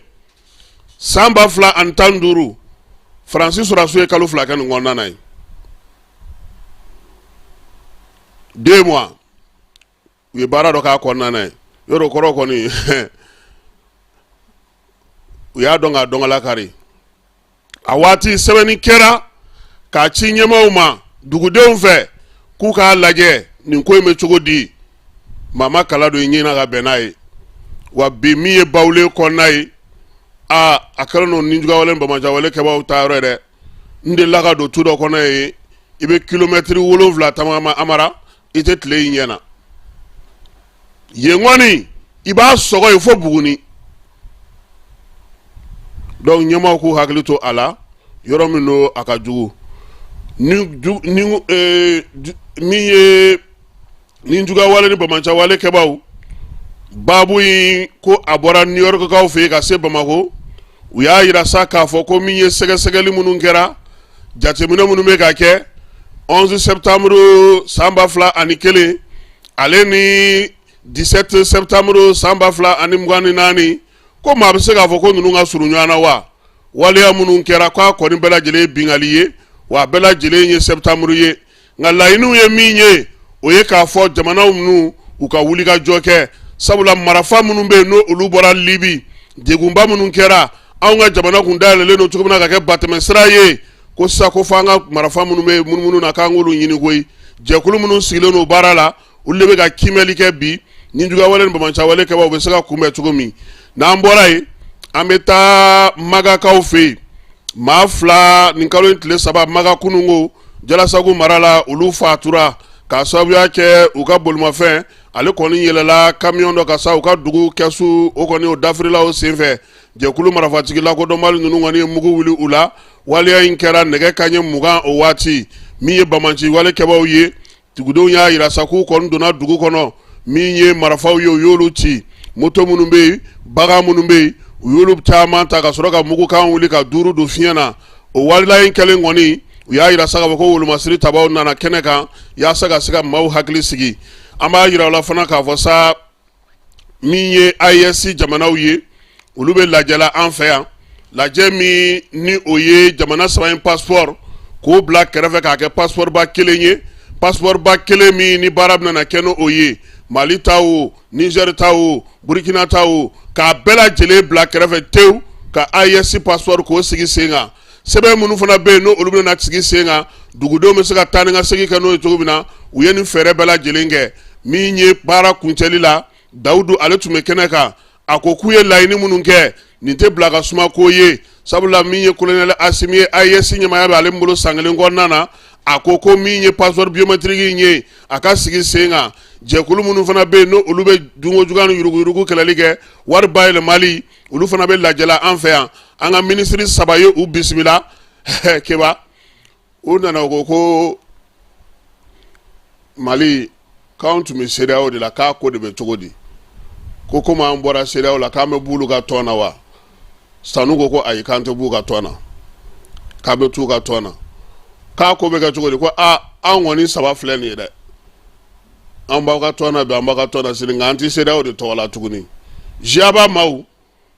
san 2015 Faransi sɔrɔdasiw ye kalo 2 kɛ nin kɔnɔna na ye 2 mois u ye baara dɔ k'a kɔnɔna na ye yɔrɔ kɔrɔ kɔni u y'a dɔn k'a dɔn kari a waati sɛbɛnni kɛra k'a ci ɲɛmaaw ma dugudenw fɛ k'u k'a lajɛ nin ko in bɛ cogo di maa ma kala don i ɲɛna ka bɛn n'a ye wa bi min ye Bawule kɔnɔna ye a kɛra n'o ninjugawale Bamanciwale kɛbaaw ta yɔrɔ ye dɛ n delila ka don tu dɔ kɔnɔ ye i bɛ kilomɛtiri 7 tagama Amara i tɛ tile i ɲɛna yen kɔni i b'a sɔgɔ yen fo Buguni donc ɲɛmaaw k'u hakili to a la yɔrɔ min don a ka jugu min ye ninjugawale ni Bamanciwale kɛbaaw baabu in ko a bɔra New York kaw fɛ yen ka se Bamako u y'a yira sa k'a fɔ ko min ye sɛgɛsɛgɛli minnu kɛra jateminɛ minnu bɛ ka kɛ 11 septembre san 2001 ale ni 17 septembre san 2024 ko maa bɛ se k'a fɔ ko ninnu ka surun ɲɔgɔn na wa waleya minnu kɛra k'a kɔni bɛɛ lajɛlen ye bingali ye wa a bɛɛ lajɛlen ye septembre ye nka laɲiniw ye min ye o ye k'a fɔ jamanaw minnu u ka wuli ka jɔ kɛ sabula marafa minnu bɛ yen n'o olu bɔra Libi degunba minnu kɛra anw ka jamana kun dayɛlɛlen don cogo min na ka kɛ batɛmɛsira ye ko sisan ko fɔ an ka marafa minnu bɛ munumunu na k'an k'olu ɲini koyi jɛkulu minnu sigilen don baara la olu de bɛ ka kimɛli kɛ bi ninjugawale ni Bamanciwale kɛbaaw bɛ se ka kunbɛn cogo min n'an bɔra yen an bɛ taa Magakaw fɛ yen maa 2 nin kalo in tile 3 Maga Kunungo Jalasagu mara la olu fatura k'a sababuya kɛ u ka bolimafɛn ale kɔni yɛlɛla camion dɔ ka sa u ka dugu kɛsu o kɔni o dafirila o senfɛ jɛkulu marafatigi lakodɔnbali ninnu kɔni ye mugu wuli u la waleya in kɛra nɛgɛ kanɲɛ 20 o waati min ye bamanci walekɛbaw ye dugudenw y'a yira sa k'u kɔni donna dugu kɔnɔ min ye marifaw ye u y'olu ci moto minnu bɛ yen bagan minnu bɛ yen u y'olu caman ta ka sɔrɔ ka mugukan wuli ka duuru don fiɲɛ na o waleya in kɛlen kɔni u y'a yira sa k'a fɔ ko wolomasiri tabaw nana kɛnɛ kan yaasa ka se ka maaw hakili sigi an b'a yira u la fana k'a fɔ sa min ye IES jamanaw ye olu bɛ lajɛla an fɛ yan lajɛ min ni o ye jamana 3 in passeport k'o bila kɛrɛfɛ k'a kɛ passeport ba kelen ye passeport ba kelen min ni baara bɛna kɛ n'o ye Mali ta o Niger ta o Burkina ta o k'a bɛɛ lajɛlen bila kɛrɛfɛ tewu ka IES passeport k'o sigi sen kan sɛbɛn minnu fana bɛ yen n'o olu bɛna sigi sen kan dugudenw bɛ se ka taa ni ka segin kɛ n'o ye cogo min na u ye nin fɛɛrɛ bɛɛ lajɛlen kɛ min ye baara kuncɛli la Dawudu ale tun bɛ kɛnɛ kan a ko k'u ye laɲini minnu kɛ nin tɛ bila ka suma ko ye sabula min ye colonel Asimi ye IES ɲɛmaaya bɛ ale bolo san kelen kɔnɔna na a ko ko min ye passeport biométrique in ye a ka sigi sen kan jɛkulu minnu fana bɛ yen n'o olu bɛ dunko juguya ni yuruguyurugu kɛlɛli kɛ wari bayɛlɛmali olu fana bɛ lajɛla an fɛ yan an ka minisiri 3 ye u bisimila keba u nana ko Mali k'anw tun bɛ CEDEAO de la k'a ko de bɛ cogo di ko komi an bɔra CEDEAO la k'an bɛ b'olu ka tɔn na wa Sanu ko ayi k'an tɛ b'u ka tɔn na k'an bɛ t'u ka tɔn na k'a ko bɛ kɛ cogo di ko an kɔni 3 filɛ nin ye dɛ an b'aw ka tɔn na bi an b'aw ka tɔn na sini nka an tɛ CEDEAO de tɔgɔ la tuguni Ziaba maaw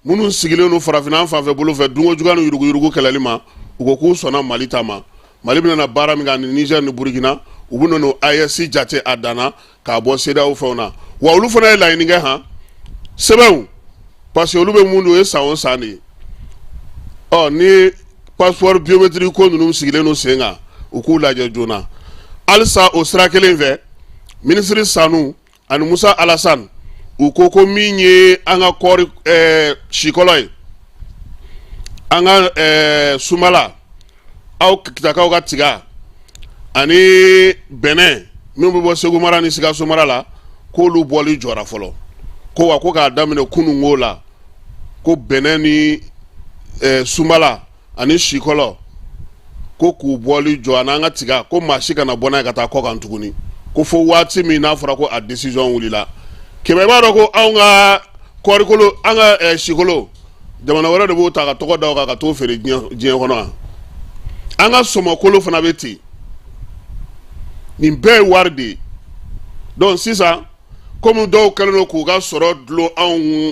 minnu sigilen don farafinna fan fɛ bolo fɛ dunko juguya ni yuruguyurugu kɛlɛli ma u ko k'u sɔnna Mali ta ma Mali bɛna baara min kɛ ani Niger ni Burkina u bɛ n'o IES jate a danna k'a bɔ CEDEAO fɛnw na wa olu fana ye laɲini kɛ han sɛbɛnw parce que olu bɛ mun don o ye san o san de ye ni passeport biométrique ko ninnu sigilen don sen kan u k'u lajɛ joona halisa o sira kelen fɛ minisiri Sanu ani Musa Alassane u ko min ye an ka kɔɔri sikɔlɔ ye an ka sumala aw kitakaw ka tiga ani bɛnɛ min bɛ bɔ Segu mara ni Sikaso mara la k'olu bɔli jɔra fɔlɔ ko wa ko k'a daminɛ kunungo la ko bɛnɛ ni sumala ani sikɔlɔ ko k'u bɔli jɔ an ka tiga ko maa si kana bɔ n'a ye ka taa kɔ kan tuguni ko fo waati min n'a fɔra ko a décision wulila kɛmɛ b'a dɔn ko anw ka kɔɔrikolo an ka sikolo jamana wɛrɛ de b'o ta ka tɔgɔ da o kan ka t'o feere diɲɛ kɔnɔ an ka sɔmɔkolo fana bɛ ten nin bɛɛ ye wari de ye donc sisan komi dɔw kɛlen don k'u ka sɔrɔ dulon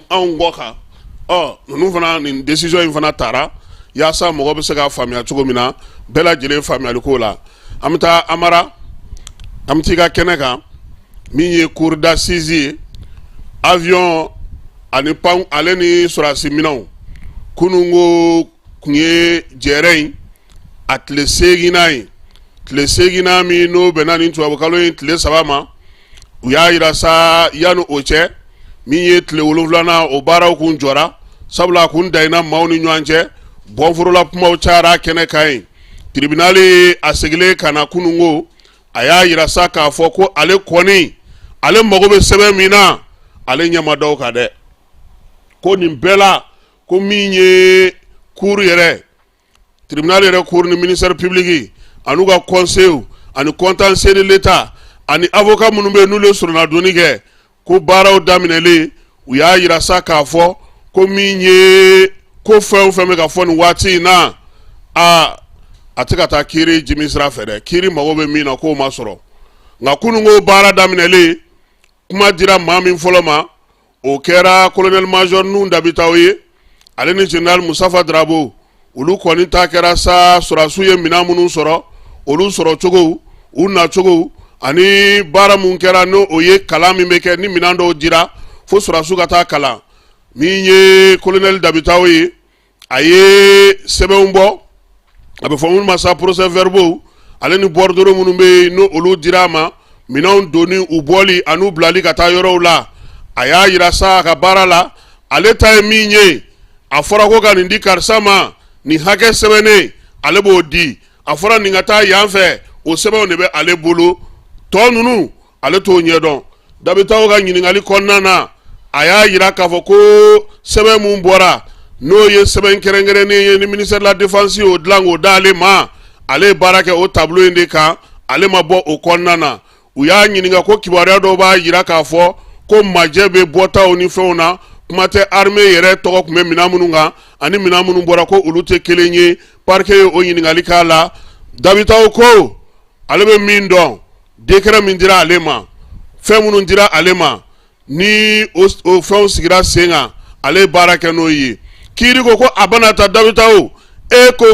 anw kɔ kan ninnu fana nin décision in fana taara yaasa mɔgɔ bɛ se k'a faamuya cogo min na bɛɛ lajɛlen faamuyali ko la an bɛ taa Amara an bɛ t'i ka kɛnɛ kan min ye cour d'assises ye avion ani pan ale ni sɔrɔdasi minɛnw kununko kun ye jɛrɛ in a tile 8nan ye tile 8nan min n'o bɛnna ni tubabukalo in tile 3 ma u y'a yira sa yanni o cɛ min ye tile 7nan o baaraw kun jɔra sabula a kun dayina maaw ni ɲɔgɔn cɛ bɔnforola kumaw cayara kɛnɛ kan yen tribunali a segilen ka na kununko a y'a yira sa k'a fɔ ko ale kɔni ale mago bɛ sɛbɛn min na ale ɲɛma daw kan dɛ ko nin bɛɛ la ko min ye cour yɛrɛ tribunal yɛrɛ cour ni ministère public an'u ka conseil ani contentieux de l'état ani avocat minnu bɛ n'olu ye surunnadonni kɛ ko baaraw daminɛlen u y'a yira sa k'a fɔ ko min ye ko fɛn o fɛn bɛ ka fɔ nin waati in na a tɛ ka taa kiiri jimi sira fɛ dɛ kiiri mago bɛ min na k'o ma sɔrɔ nka kununko baara daminɛlen kuma dira maa min fɔlɔ ma o kɛra colonel major Nuhu Dabitaw ye ale ni général Musafa Darabo olu kɔni ta kɛra sa sɔrɔdasiw ye minɛn minnu sɔrɔ olu sɔrɔ cogo u na cogo ani baara mun kɛra n'o o ye kalan min bɛ kɛ ni minɛn dɔw dira fo sɔrɔdasiw ka taa kalan min ye colonel Dabitaw ye a ye sɛbɛnw bɔ a bɛ fɔ minnu ma sa procès verbaux ale ni bordereau minnu bɛ yen n'o olu dira a ma minɛnw donni u bɔli ani u bilali ka taa yɔrɔw la a y'a yira sa a ka baara la ale ta ye min ye a fɔra ko ka nin di karisa ma nin hakɛ sɛbɛnnen ale b'o di a fɔra nin ka taa yan fɛ o sɛbɛnw de bɛ ale bolo tɔ ninnu ale t'o ɲɛdɔn Dabitaw ka ɲiningali kɔnɔna na a y'a yira k'a fɔ ko sɛbɛn mun bɔra n'o ye sɛbɛn kɛrɛnkɛrɛnnen ye ni ministère de la défense y'o dilan k'o d'ale ma ale ye baara kɛ o tableau in de kan ale ma bɔ o kɔnɔna na u y'a ɲininka ko kibaruya dɔw b'a yira k'a fɔ ko majɛ bɛ bɔtaw ni fɛnw na kuma tɛ armée yɛrɛ tɔgɔ tun bɛ minɛn minnu kan ani minɛn minnu bɔra ko olu tɛ kelen ye parquet ye o ɲiningali k'a la Dabitaw ko ale bɛ min dɔn décret min dira ale ma fɛn minnu dira ale ma ni o fɛnw sigira sen kan ale ye baara kɛ n'o ye kiiri ko a bɛna ta Dabitaw e ko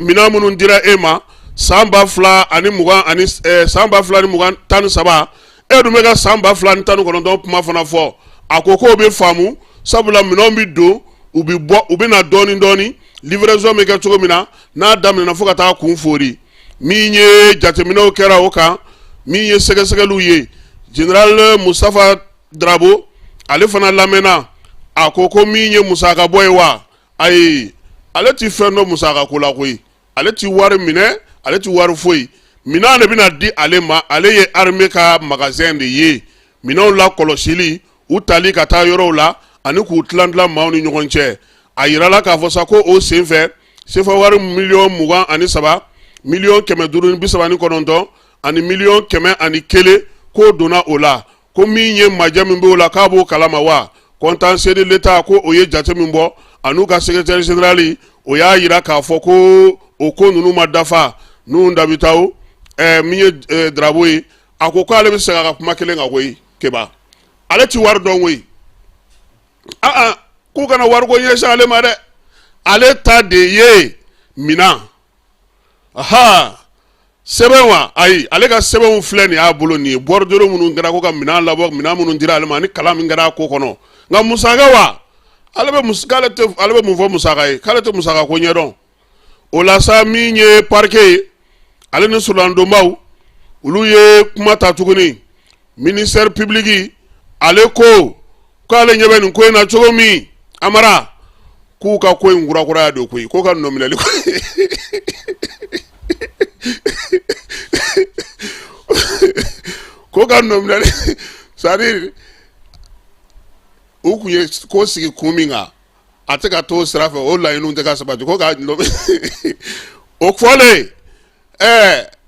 minɛn minnu dira e ma san 2023 e dun bɛ ka san 2019 kuma fana fɔ a ko k'o bɛ faamu sabula minɛnw bɛ don u bɛ na dɔɔni dɔɔni livraison bɛ kɛ cogo min na n'a daminɛna fo ka taa kun fori min ye jateminɛw kɛra o kan min ye sɛgɛsɛgɛliw ye Général Mustafa Drabo ale fana lamɛnna a ko min ye musaka bɔ ye wa ayi ale ti fɛn dɔ musaka ko la koyi ale ti wari minɛ ale ti wari foyi minɛn de bɛna di ale ma ale ye armée ka magasin de ye minɛnw la kɔlɔsili u tali ka taa yɔrɔw la ani k'u tilan maaw ni ɲɔgɔn cɛ a yirala k'a fɔ sa ko o senfɛ sefa wari $23 $539 ani $101 ko donna o la ko min ye majɛ min bɛ o la k'a b'o kalama wa contentieux de l'État ko o ye jate min bɔ an'u ka secrétaire général o y'a yira k'a fɔ ko o ko ninnu ma dafa n'u Dabitaw min ye Drabo ye a ko k'ale bɛ segin a ka kuma kelen kan koyi keba ale ti wari dɔn koyi k'u kana wari ko ɲɛsin ale ma dɛ ale ta de ye minɛn sɛbɛn wa ayi ale ka sɛbɛnw filɛ nin y'a bolo nin ye bordereau minnu kɛra ko ka minɛn labɔ minɛn minnu dira ale ma ani kalan min kɛra a ko kɔnɔ nka musaka wa ale bɛ mun fɔ musaka ye k'ale tɛ musaka ko ɲɛdɔn o la sa min ye parquet ye ale ni soldandonbaw olu ye kuma ta tuguni ministère public ale ko k'ale ɲɛ bɛ nin ko in na cogo min Amara k'u ka ko in kurakuraya don koyi ko ka nominali ko ka nominali c'est-à-dire u kun ye ko sigi kun min kan a tɛ ka t'o sira fɛ o laɲiniw tɛ ka sabati ko ka o fɔlen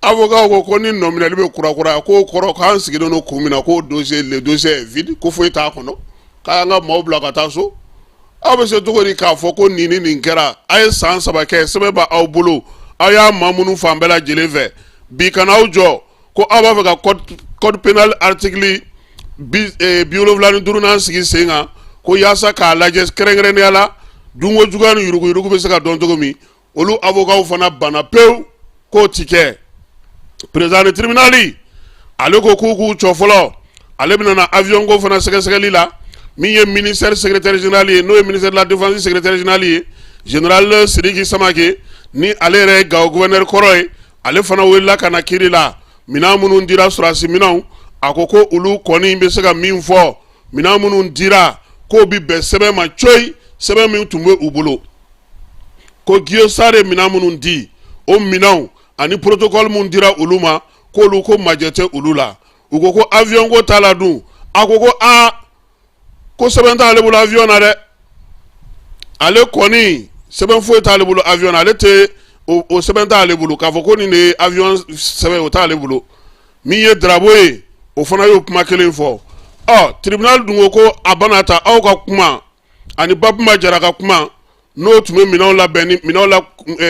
avocat ko ni nominali bɛ kurakuraya k'o kɔrɔ k'an sigilen don kun min na k'o dossier le dossier est vide ko foyi t'a kɔnɔ k'an ka maaw bila ka taa so aw bɛ se cogo di k'a fɔ ko nin ni nin kɛra a ye san 3 kɛ sɛbɛn b'aw bolo aw y'a maa minnu fan bɛɛ lajɛlen fɛ bi kana aw jɔ ko aw b'a fɛ ka code pénal article 75 sigi sen kan ko yaasa k'a lajɛ kɛrɛnkɛrɛnnenya la dunko juguya ni yuruguyurugu bɛ se ka dɔn cogo min olu avocat fana banna pewu k'o ti kɛ président du tribunal ale ko k'u k'u jɔ fɔlɔ ale bɛna na avion ko fana sɛgɛsɛgɛli la min ye ministère secrétaire général ye n'o ye ministère de la défense secrétaire général ye général Sidiki Samake ni ale yɛrɛ ye Gawo gouverneur kɔrɔ ye ale fana wulila ka na kiiri la minɛn minnu dira sɔrɔdasi minɛnw a ko ko olu kɔni bɛ se ka min fɔ minɛn minnu dira k'o bi bɛn sɛbɛn ma coyi sɛbɛn min tun bɛ u bolo ko Guillaume Sarr ye minɛn minnu di o minɛnw ani protocole min dira olu ma k'olu ko majɛ tɛ olu la u ko avion ko t'a la dun a ko ko sɛbɛn t'ale bolo avion na dɛ ale kɔni sɛbɛn foyi t'ale bolo avion na ale tɛ o sɛbɛn t'ale bolo k'a fɔ ko nin de ye avion sɛbɛn o t'ale bolo min ye Drabo ye o fana y'o kuma kelen fɔ tribunal dun ko a bana ta aw ka kuma ani Babuma Jara ka kuma n'o tun bɛ minɛnw labɛn ni minɛnw la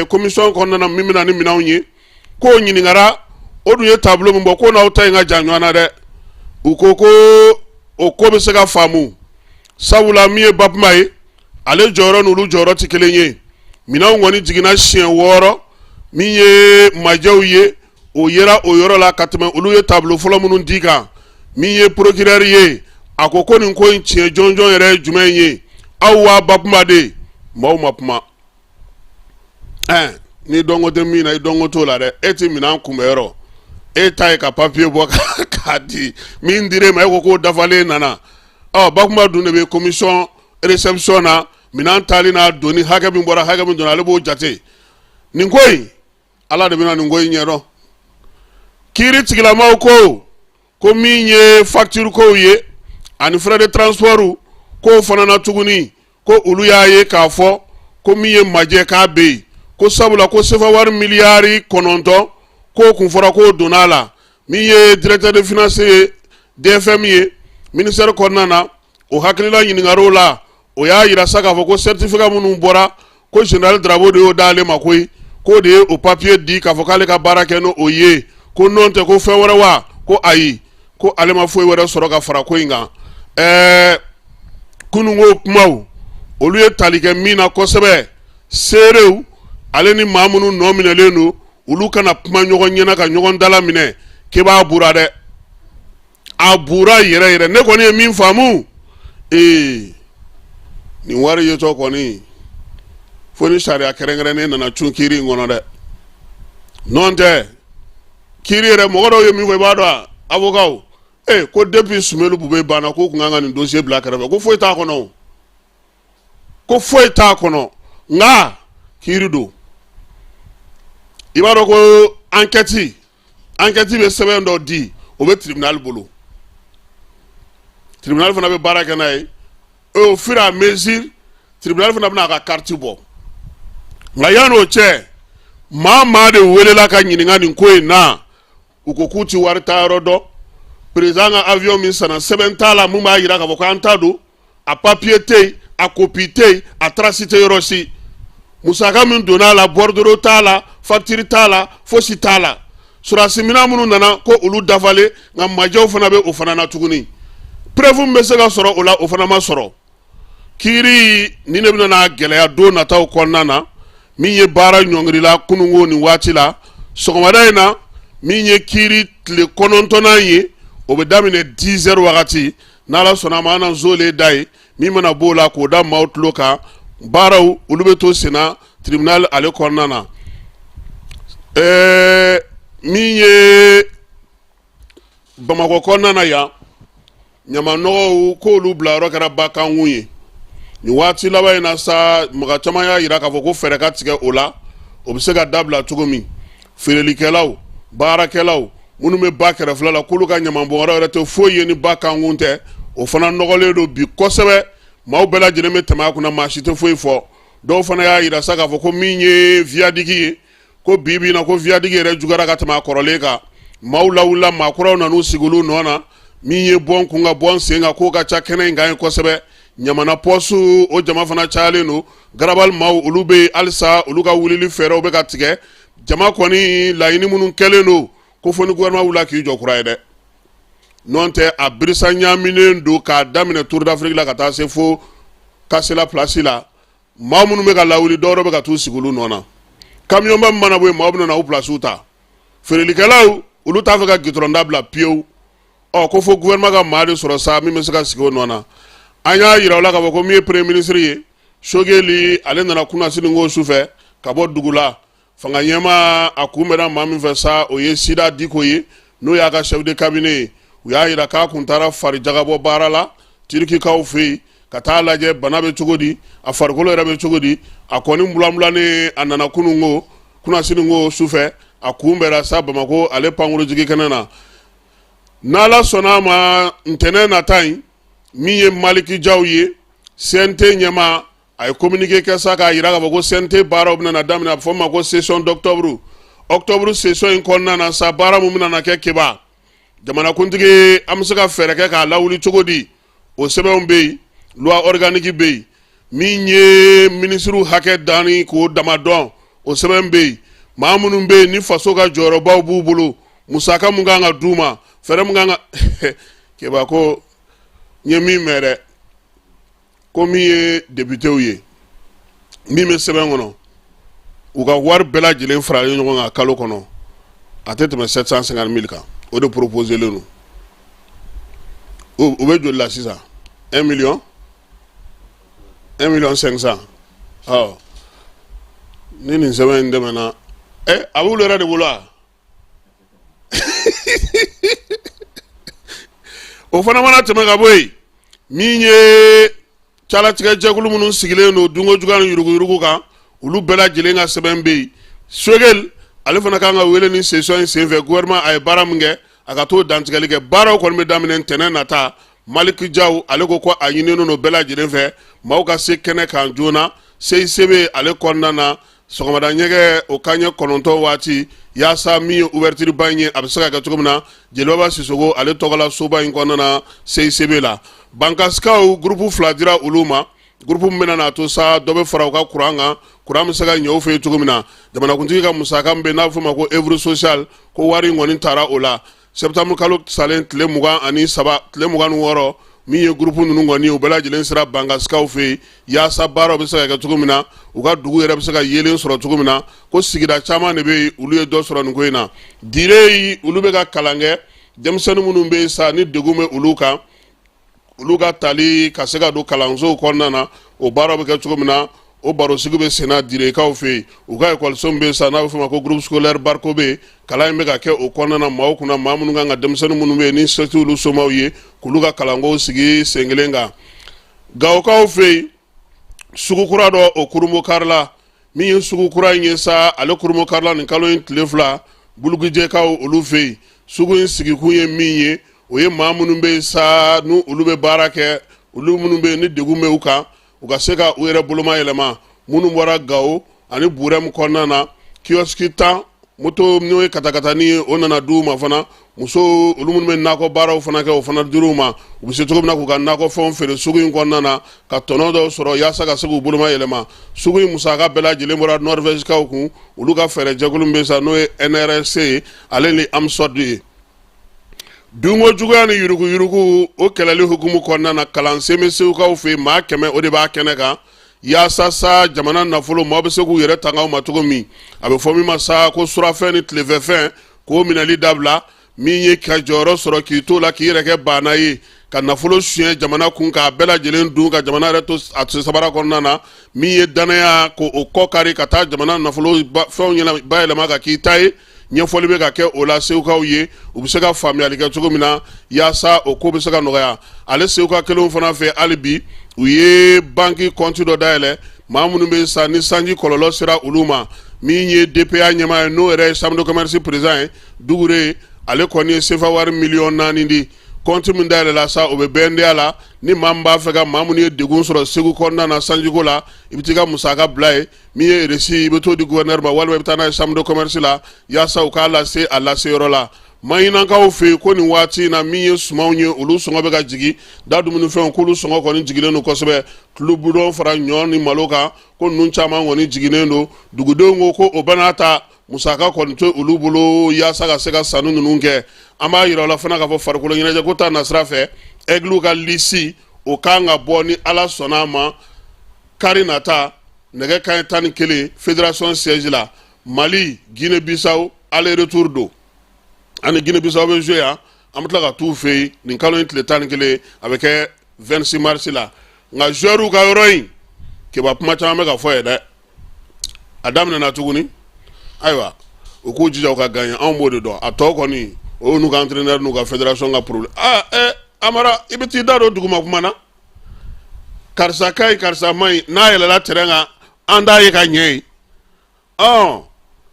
commission kɔnɔna na min bɛna ni minɛnw ye k'o ɲininkara o dun ye tableau min bɔ ko n'aw ta in ka jan ɲɔgɔn na dɛ u ko o ko bɛ se ka faamu sabula min ye Babuma ye ale jɔyɔrɔ n'olu jɔyɔrɔ tɛ kelen ye minɛnw kɔni jiginna siɲɛ 6 min ye majɛw ye o yera o yɔrɔ la ka tɛmɛ olu ye tableau fɔlɔ minnu di kan min ye procureur ye a ko nin ko in tiɲɛ jɔnjɔn yɛrɛ ye jumɛn ye aw wa Babuma de maaw ma kuma ni dɔnko tɛ min na i dɔnko t'o la dɛ e ti minɛn kunbɛyɔrɔ e ta ye ka papier bɔ k'a di min dir'e ma e ko k'o dafalen nana Babuma dun de bɛ commission réception na minɛn tali n'a donni hakɛ min bɔra hakɛ min donna ale b'o jate nin ko in ala de bɛna nin ko in ɲɛdɔn kiiri tigilamaw ko ko min ye facture ko ye ani frais de transport ko fana na tuguni ko ulu y'a ye k'a fɔ ko min ye majɛ k'a bɛ yen ko sabula ko sefa wari miliyari 9 ko kun fɔra ko donna la min ye directeur de finance ye DFM ye ministère kɔnɔna na o hakilila ɲininkaliw la o y'a yira sa k'a fɔ ko certificat minnu bɔra ko général Darabo de y'o d'ale ma koyi ko de ye o papier di k'a fɔ k'ale ka baara kɛ n'o ye ko n'o tɛ ko fɛn wɛrɛ wa ko ayi ko ale ma foyi wɛrɛ sɔrɔ ka fara ko in kan kunungo kumaw olu ye tali kɛ min na kosɛbɛ seerew ale ni maa minnu nɔ minɛlen don olu kana kuma ɲɔgɔn ɲɛna ka ɲɔgɔn dala minɛ k'i b'a bura dɛ a bura yɛrɛ yɛrɛ ne kɔni ye min faamu nin wari yetɔ kɔni fo ni sariya kɛrɛnkɛrɛnnen nana cun kiiri in kɔnɔ dɛ n'o tɛ kiiri yɛrɛ mɔgɔ dɔw ye min fɔ i b'a dɔn a avocat ko depuis Sumelu Bube banna ko kun kan ka nin dossier bila kɛrɛfɛ ko foyi t'a kɔnɔ ko foyi t'a kɔnɔ nka kiiri don i b'a dɔn ko enquête bɛ sɛbɛn dɔ di o bɛ tribunal bolo tribunal fana bɛ baara kɛ n'a ye au fur et à mesure tribunal fana bɛna a ka carte bɔ nka yan'o cɛ maa de welela ka ɲininka nin ko in na u ko k'u ti wari ta yɔrɔ dɔn président ka avion min sanna sɛbɛn t'a la mun b'a yira k'a fɔ k'an ta don a papier tɛ yen a copie tɛ yen a trace tɛ yɔrɔ si musaka min donna a la bordereau t'a la facture t'a la fosi t'a la surasi minɛn minnu nana ko olu dafalen nka majɛw fana bɛ o fana na tuguni preuve min bɛ se ka sɔrɔ o la o fana ma sɔrɔ kiiri ni ne bɛna n'a gɛlɛya don nataw kɔnɔna na min ye baara ɲɔngirila kunungo nin waati la sɔgɔmada in na min ye kiiri tile 9nan ye o bɛ daminɛ 10 heures wagati n'ala sɔnna ma an na zole da ye min mana b'o la k'o da maaw tulo kan baaraw olu bɛ to senna tribunal ale kɔnɔna na min ye Bamakɔ kɔnɔna na yan ɲamanɔgɔw k'olu bila yɔrɔ kɛra bakankun ye nin waati laban in na sa mɔgɔ caman y'a yira k'a fɔ ko fɛɛrɛ ka tigɛ o la o bɛ se ka dabila cogo min feerelikɛlaw baarakɛlaw minnu bɛ ba kɛrɛfɛla la k'olu ka ɲamanbɔnyɔrɔ yɛrɛ tɛ foyi ye ni bakankun tɛ o fana nɔgɔlen don bi kosɛbɛ maaw bɛɛ lajɛlen bɛ tɛmɛ a kunna maa si tɛ foyi fɔ dɔw fana y'a yira sa k'a fɔ ko min ye viadigi ye ko bi bi in na ko viadigi yɛrɛ juguyara ka tɛmɛ a kɔrɔlen kan maaw lawulila maakɔrɔw nan'u sigi olu nɔ na min ye bɔn kun ka bɔn sen kan k'o ka ca kɛnɛ in kan ye kosɛbɛ ɲamana pɔsu o jama fana cayalen don garabali maaw olu bɛ halisa olu ka wulili fɛɛrɛw bɛ ka tigɛ jama kɔni laɲini minnu kɛlen don ko fɔ ni gouvernement wulila k'i jɔ kura ye dɛ n'o tɛ a birisa ɲaaminen don k'a daminɛ Tour d'Afrique la ka taa se fo Kasela place la maa minnu bɛ ka lawuli dɔw bɛ ka t'u sigi olu nɔ na kamiyɔnba min mana bɔ yen maaw bɛ na u pilasiw ta feerelikɛlaw olu t'a fɛ ka gitɔrɔn dabila piyewu ko fo gouvernement ka maa de sɔrɔ sa min bɛ se ka sigi o nɔ na an y'a yira o la k'a fɔ ko min ye premier ministre ye Sogeli ale nana kunnasini ko sufɛ ka bɔ dugu la fanga ɲɛma a kun bɛnna maa min fɛ sa o ye Sida Diko ye n'o y'a ka chef de cabinet ye u y'a yira k'a kun taara farijagabɔ baara la Turikikaw fɛ yen ka taa lajɛ bana bɛ cogo di a farikolo yɛrɛ bɛ cogo di a kɔni bulanbulanen a nana kunnasini ko sufɛ a kun bɛnna sa Bamako ale pankuru jigi kɛnɛ na n'ala sɔnna a ma ntɛnɛn nata in min ye Maliki Jaw ye CNT ɲɛma a ye communiqué kɛ sa k'a yira k'a fɔ ko CNT baaraw bɛna daminɛ a bɛ fɔ o ma ko session d'octobre session in kɔnɔna na sa baara mun bɛna kɛ keba jamanakuntigi an bɛ se ka fɛɛrɛ kɛ k'a lawuli cogo di o sɛbɛnw bɛ yen loi organique bɛ yen min ye ministre hakɛ danni k'o dama dɔn o sɛbɛn bɛ yen maa minnu bɛ yen ni faso ka jɔyɔrɔbaw b'u bolo musaka mun kan ka d'u ma fɛɛrɛ mun kan ka keba ko n ye min mɛn dɛ ko min ye députéw ye min bɛ sɛbɛn kɔnɔ u ka wari bɛɛ lajɛlen faralen ɲɔgɔn kan kalo kɔnɔ a tɛ tɛmɛ 750 000 kan o de proposé len don u bɛ joli la sisan 1 million 1,500,000 ni nin sɛbɛn in dɛmɛna a b'olu yɛrɛ de bolo wa o fana mana tɛmɛ ka bɔ yen min ye calatigɛ jɛkulu minnu sigilen don dunko juguya ni yuruguyurugu kan olu bɛɛ lajɛlen ka sɛbɛn bɛ yen Sogel ale fana kan ka wele ni session in senfɛ gouvernement a ye baara min kɛ a ka t'o dantigɛli kɛ baaraw kɔni bɛ daminɛ ntɛnɛn nata Maliki Jaw ale ko a ɲininen no bɛɛ lajɛlen fɛ maaw ka se kɛnɛ kan joona CICB ale kɔnɔna na sɔgɔmada ɲɛgɛ o kanɲɛ 9 waati yaasa min ye ouverture ba in ye a bɛ se ka kɛ cogo min na Jeliba Sisoko ale tɔgɔla soba in kɔnɔna na CICB la Bankasikaw groupe 2 dira olu ma groupe min bɛna na to sa dɔ bɛ fara u ka courant kan courant bɛ se ka ɲɛ u fɛ yen cogo min na jamanakuntigi ka musaka min bɛ n'a fɔ ma ko œuvre sociale ko wari in kɔni taara o la septembre kalo salen tile 23 tile 26 min ye groupe ninnu kɔni u bɛɛ lajɛlen sera Bankasikaw fɛ yen yaasa baaraw bɛ se ka kɛ cogo min na u ka dugu yɛrɛ bɛ se ka yelen sɔrɔ cogo min na ko sigida caman de bɛ yen olu ye dɔ sɔrɔ nin ko in na dire olu bɛ ka kalan kɛ denmisɛnnin minnu bɛ yen sa ni degun bɛ olu kan olu ka tali ka se ka don kalansow kɔnɔna na o baaraw bɛ kɛ cogo min na o baro sigi bɛ senna direkaw fɛ yen u ka ekɔliso min bɛ yen sa n'a bɛ fɔ ma ko groupe scolaire Barko bɛ yen kalan in bɛ ka kɛ o kɔnɔna na maaw kunna maa minnu kan ka denmisɛnnin minnu bɛ yen ni se t'olu somaw ye k'olu ka kalankow sigi sen kelen kan Gawokaw fɛ yen sugu kura dɔ o Kurumokari la min ye sugu kura in ye sa ale Kurumokari la nin kalo in tile 2 Bulugujɛkaw olu fɛ yen sugu in sigikun ye min ye o ye maa minnu bɛ yen sa n'u olu bɛ baara kɛ olu minnu bɛ yen ni degun bɛ u kan u ka se ka u yɛrɛ boloma yɛlɛma minnu bɔra Gawo ani Burɛmu kɔnɔna na kioski 10 moto n'o ye katakatani ye o nana d'u ma fana muso olu minnu bɛ nakɔ baaraw fana kɛ o fana dir'u ma u bɛ se cogo min na k'u ka nakɔ fɛnw feere sugu in kɔnɔna na ka tɔnɔ dɔw sɔrɔ yaasa ka se k'u boloma yɛlɛma sugu in musaka bɛɛ lajɛlen bɔra Norvègekaw kun olu ka fɛɛrɛ jɛkulu min bɛ sa n'o ye NRC ale ni AMSOD ye dungo juguya ni yurugu yurugu o kɛlɛli hukumu kɔnɔna na kalansen bɛ segukaw fɛ yen maa 100 o de b'a kɛnɛ kan yaasa sa jamana nafolo maaw bɛ se k'u yɛrɛ tanga ma cogo min a bɛ fɔ min ma sa ko surafɛn ni tilefɛfɛn k'o minɛli dabila min ye ka jɔyɔrɔ sɔrɔ k'i to la k'i yɛrɛ kɛ banna ye ka nafolo suɲɛ jamana kun k'a bɛɛ lajɛlen dun ka jamana yɛrɛ to a sabara kɔnɔna na min ye danaya ko o kɔ kari ka taa jamana nafolo fɛnw bayɛlɛma ka k'i ta ye ɲɛfɔli bɛ ka kɛ o la segukaw ye u bɛ se ka faamuyali kɛ cogo min na yaasa o ko bɛ se ka nɔgɔya ale seguka kelenw fana fɛ hali bi u ye banki kɔnti dɔ dayɛlɛ maa minnu bɛ sa ni sanji kɔlɔlɔ sera olu ma min ye DPA ɲɛmaa ye n'o yɛrɛ ye chambre de commerce président ye Dugure ale kɔni ye sefa wari miliyɔn 4 di kɔnti min dayɛlɛ la sa o bɛ BNDA la ni maa min b'a fɛ ka maa minnu ye degun sɔrɔ Segu kɔnɔna na sanjiko la i bɛ t'i ka musaka bila ye min ye resi i bɛ t'o di gouverneur ma walima i bɛ taa n'a ye chambre de commerce la yaasa u k'a lase a laseyɔrɔ la maɲinakaw fɛ yen ko nin waati in na min ye sumanw ye olu sɔngɔ bɛ ka jigin da dumunifɛnw k'olu sɔngɔ kɔni jigilen don kosɛbɛ kilo budɔn fara ɲɔ ni malo kan ko ninnu caman kɔni jiginnen don dugudenw ko o bɛɛ n'a ta musaka kɔni to olu bolo yaasa ka se ka sanu ninnu kɛ an b'a yira o la fana k'a fɔ farikolo ɲɛnajɛ ko ta nasira fɛ Aigle ka lisi o kan ka bɔ ni Ala sɔnna ma kari nata nɛgɛ kanɲɛ 11 fédération siège la Mali Guinée Bissau aller retour do ani Guinée Bissau bɛ jouer yan an bɛ tila ka t'u fɛ yen nin kalo in tile 11 a bɛ kɛ 26 mars la nka joueurs ka yɔrɔ in keba kuma caman bɛ ka fɔ ye dɛ a daminɛna tuguni ayiwa u k'u jija u ka gagner anw b'o de dɔn a tɔ kɔni o y'u n'u ka entraîneur n'u ka fédération ka problème Amara i bɛ t'i da don duguma kuma na karisa ka ɲi karisa ma ɲi n'a yɛlɛla terrain kan an t'a ye ka ɲɛ ye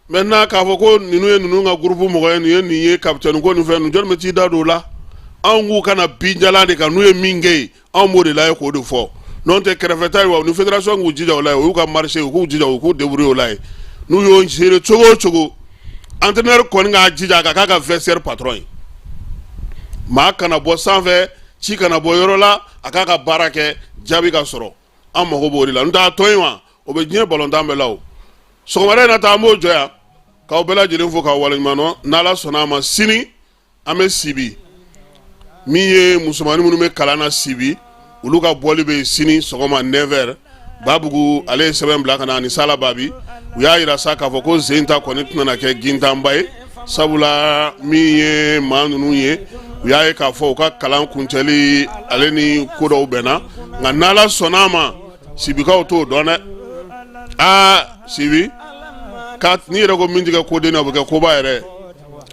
maintenant k'a fɔ ko ninnu ye ninnu ka groupe mɔgɔ ye nin ye nin ye capitaine ko nin fɛn ninnu jɔn bɛ t'i da don o la anw k'u kana binjalan de kan n'u ye min kɛ yen anw b'o de lajɛ k'o de fɔ n'o tɛ kɛrɛfɛta ye wa ni fédération k'u jija o la ye o y'u ka marché u k'u jija u k'u débrouiller o la ye n'u y'o gérer cogo o cogo entraîneur kɔni k'a jija a ka k'a ka vestiaire patron ye maa kana bɔ sanfɛ ci kana bɔ yɔrɔ la a k'a ka baara kɛ jaabi ka sɔrɔ an mago b'o de la n'o tɛ a tɔ in wa o bɛ diɲɛ balontan bɛɛ la o sɔgɔmada in na ta an b'o jɔ yan k'aw bɛɛ lajɛlen fo k'aw waleɲuman dɔn n'Ala sɔnna a ma sini an bɛ Sibi min ye musomanin minnu bɛ kalan na Sibi olu ka bɔli bɛ sini sɔgɔma 9h Babugu ale ye sɛbɛn bila ka na ani Sala Babi u y'a yira sa k'a fɔ ko sen ta kɔni tɛna kɛ gintanba ye sabula min ye maa ninnu ye u y'a ye k'a fɔ u ka kalan kuncɛli ale ni ko dɔw bɛnna nka n'Ala sɔnna a ma Sibikaw t'o dɔn dɛ Sibi ni yɛrɛ ko min tigɛ koden na o bɛ kɛ koba yɛrɛ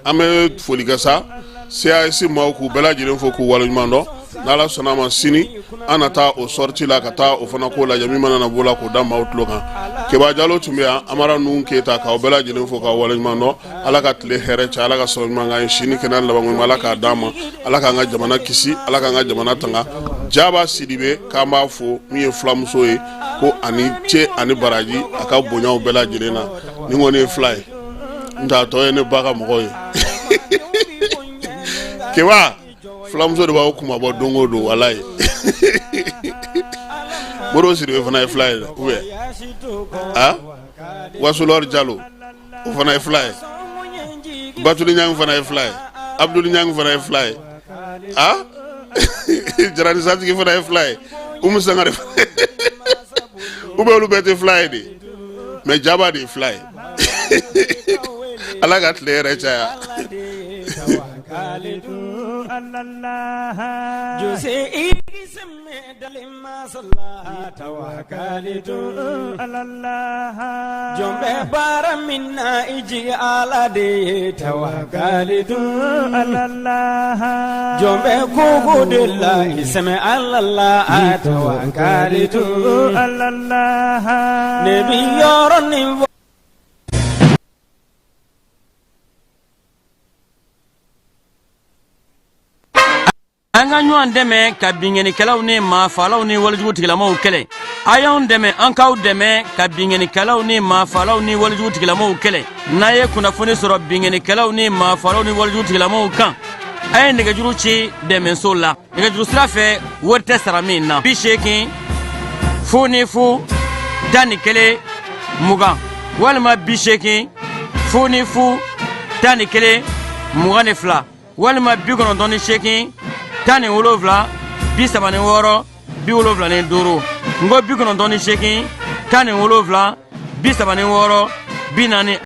an bɛ foli kɛ sa CAS maaw k'u bɛɛ lajɛlen fo k'u waleɲuman dɔn n'ala sɔnna ma sini an na taa o sorti la ka taa o fana ko lajɛ min mana na bɔ la k'o da maaw tulo kan Keba Jalo tun bɛ yan Amara Nuhu Keyita k'aw bɛɛ lajɛlen fo k'aw waleɲuman dɔn Ala ka tile hɛrɛ cɛ Ala ka sɔrɔ ɲuman k'an ye sini kɛnɛ laban ɲuman Ala k'a d'an ma Ala k'an ka jamana kisi Ala k'an ka jamana tanga Jaba Sidibe k'an b'a fo min ye filamuso ye ko ani cɛ ani baraji a ka bonyaw bɛɛ lajɛlen na ni kɔni ye fila ye n t'a tɔ ye ne ba ka mɔgɔ ye Keba filamuso de b'aw kumabɔ don o don walayi Moro Sidibe fana ye fila ye ou bien Wasulor Jalo o fana ye fila ye Batuli Ñang fana ye fila ye Abdul Ñang fana ye fila ye Jarani Satigi fana ye fila ye Umu Sangare ou bien olu bɛɛ tɛ fila ye de mais Jaba de ye fila ye Ala ka tile yɛrɛ caya Jombe bara minna iji ala de tawakkalitu Jombe kugu dilla isme Allah tawakkalitu Nebi yoron an ka ɲɔgɔn dɛmɛ ka binkɛnikɛlaw ni maafalaw ni walijugutigilamaw kɛlɛ a y'anw dɛmɛ an k'aw dɛmɛ ka binkɛnikɛlaw ni maafalaw ni walijugutigilamaw kɛlɛ n'a ye kunnafoni sɔrɔ binkɛnikɛlaw ni maafalaw ni walijugutigilamaw kan a ye nɛgɛjuru ci dɛmɛso la nɛgɛjuru sira fɛ wari tɛ sara min na 80 00 11 20 walima 80 00 11 22 walima 98 10 wolofila 36 75 ngo 98 10 wolofila 36 40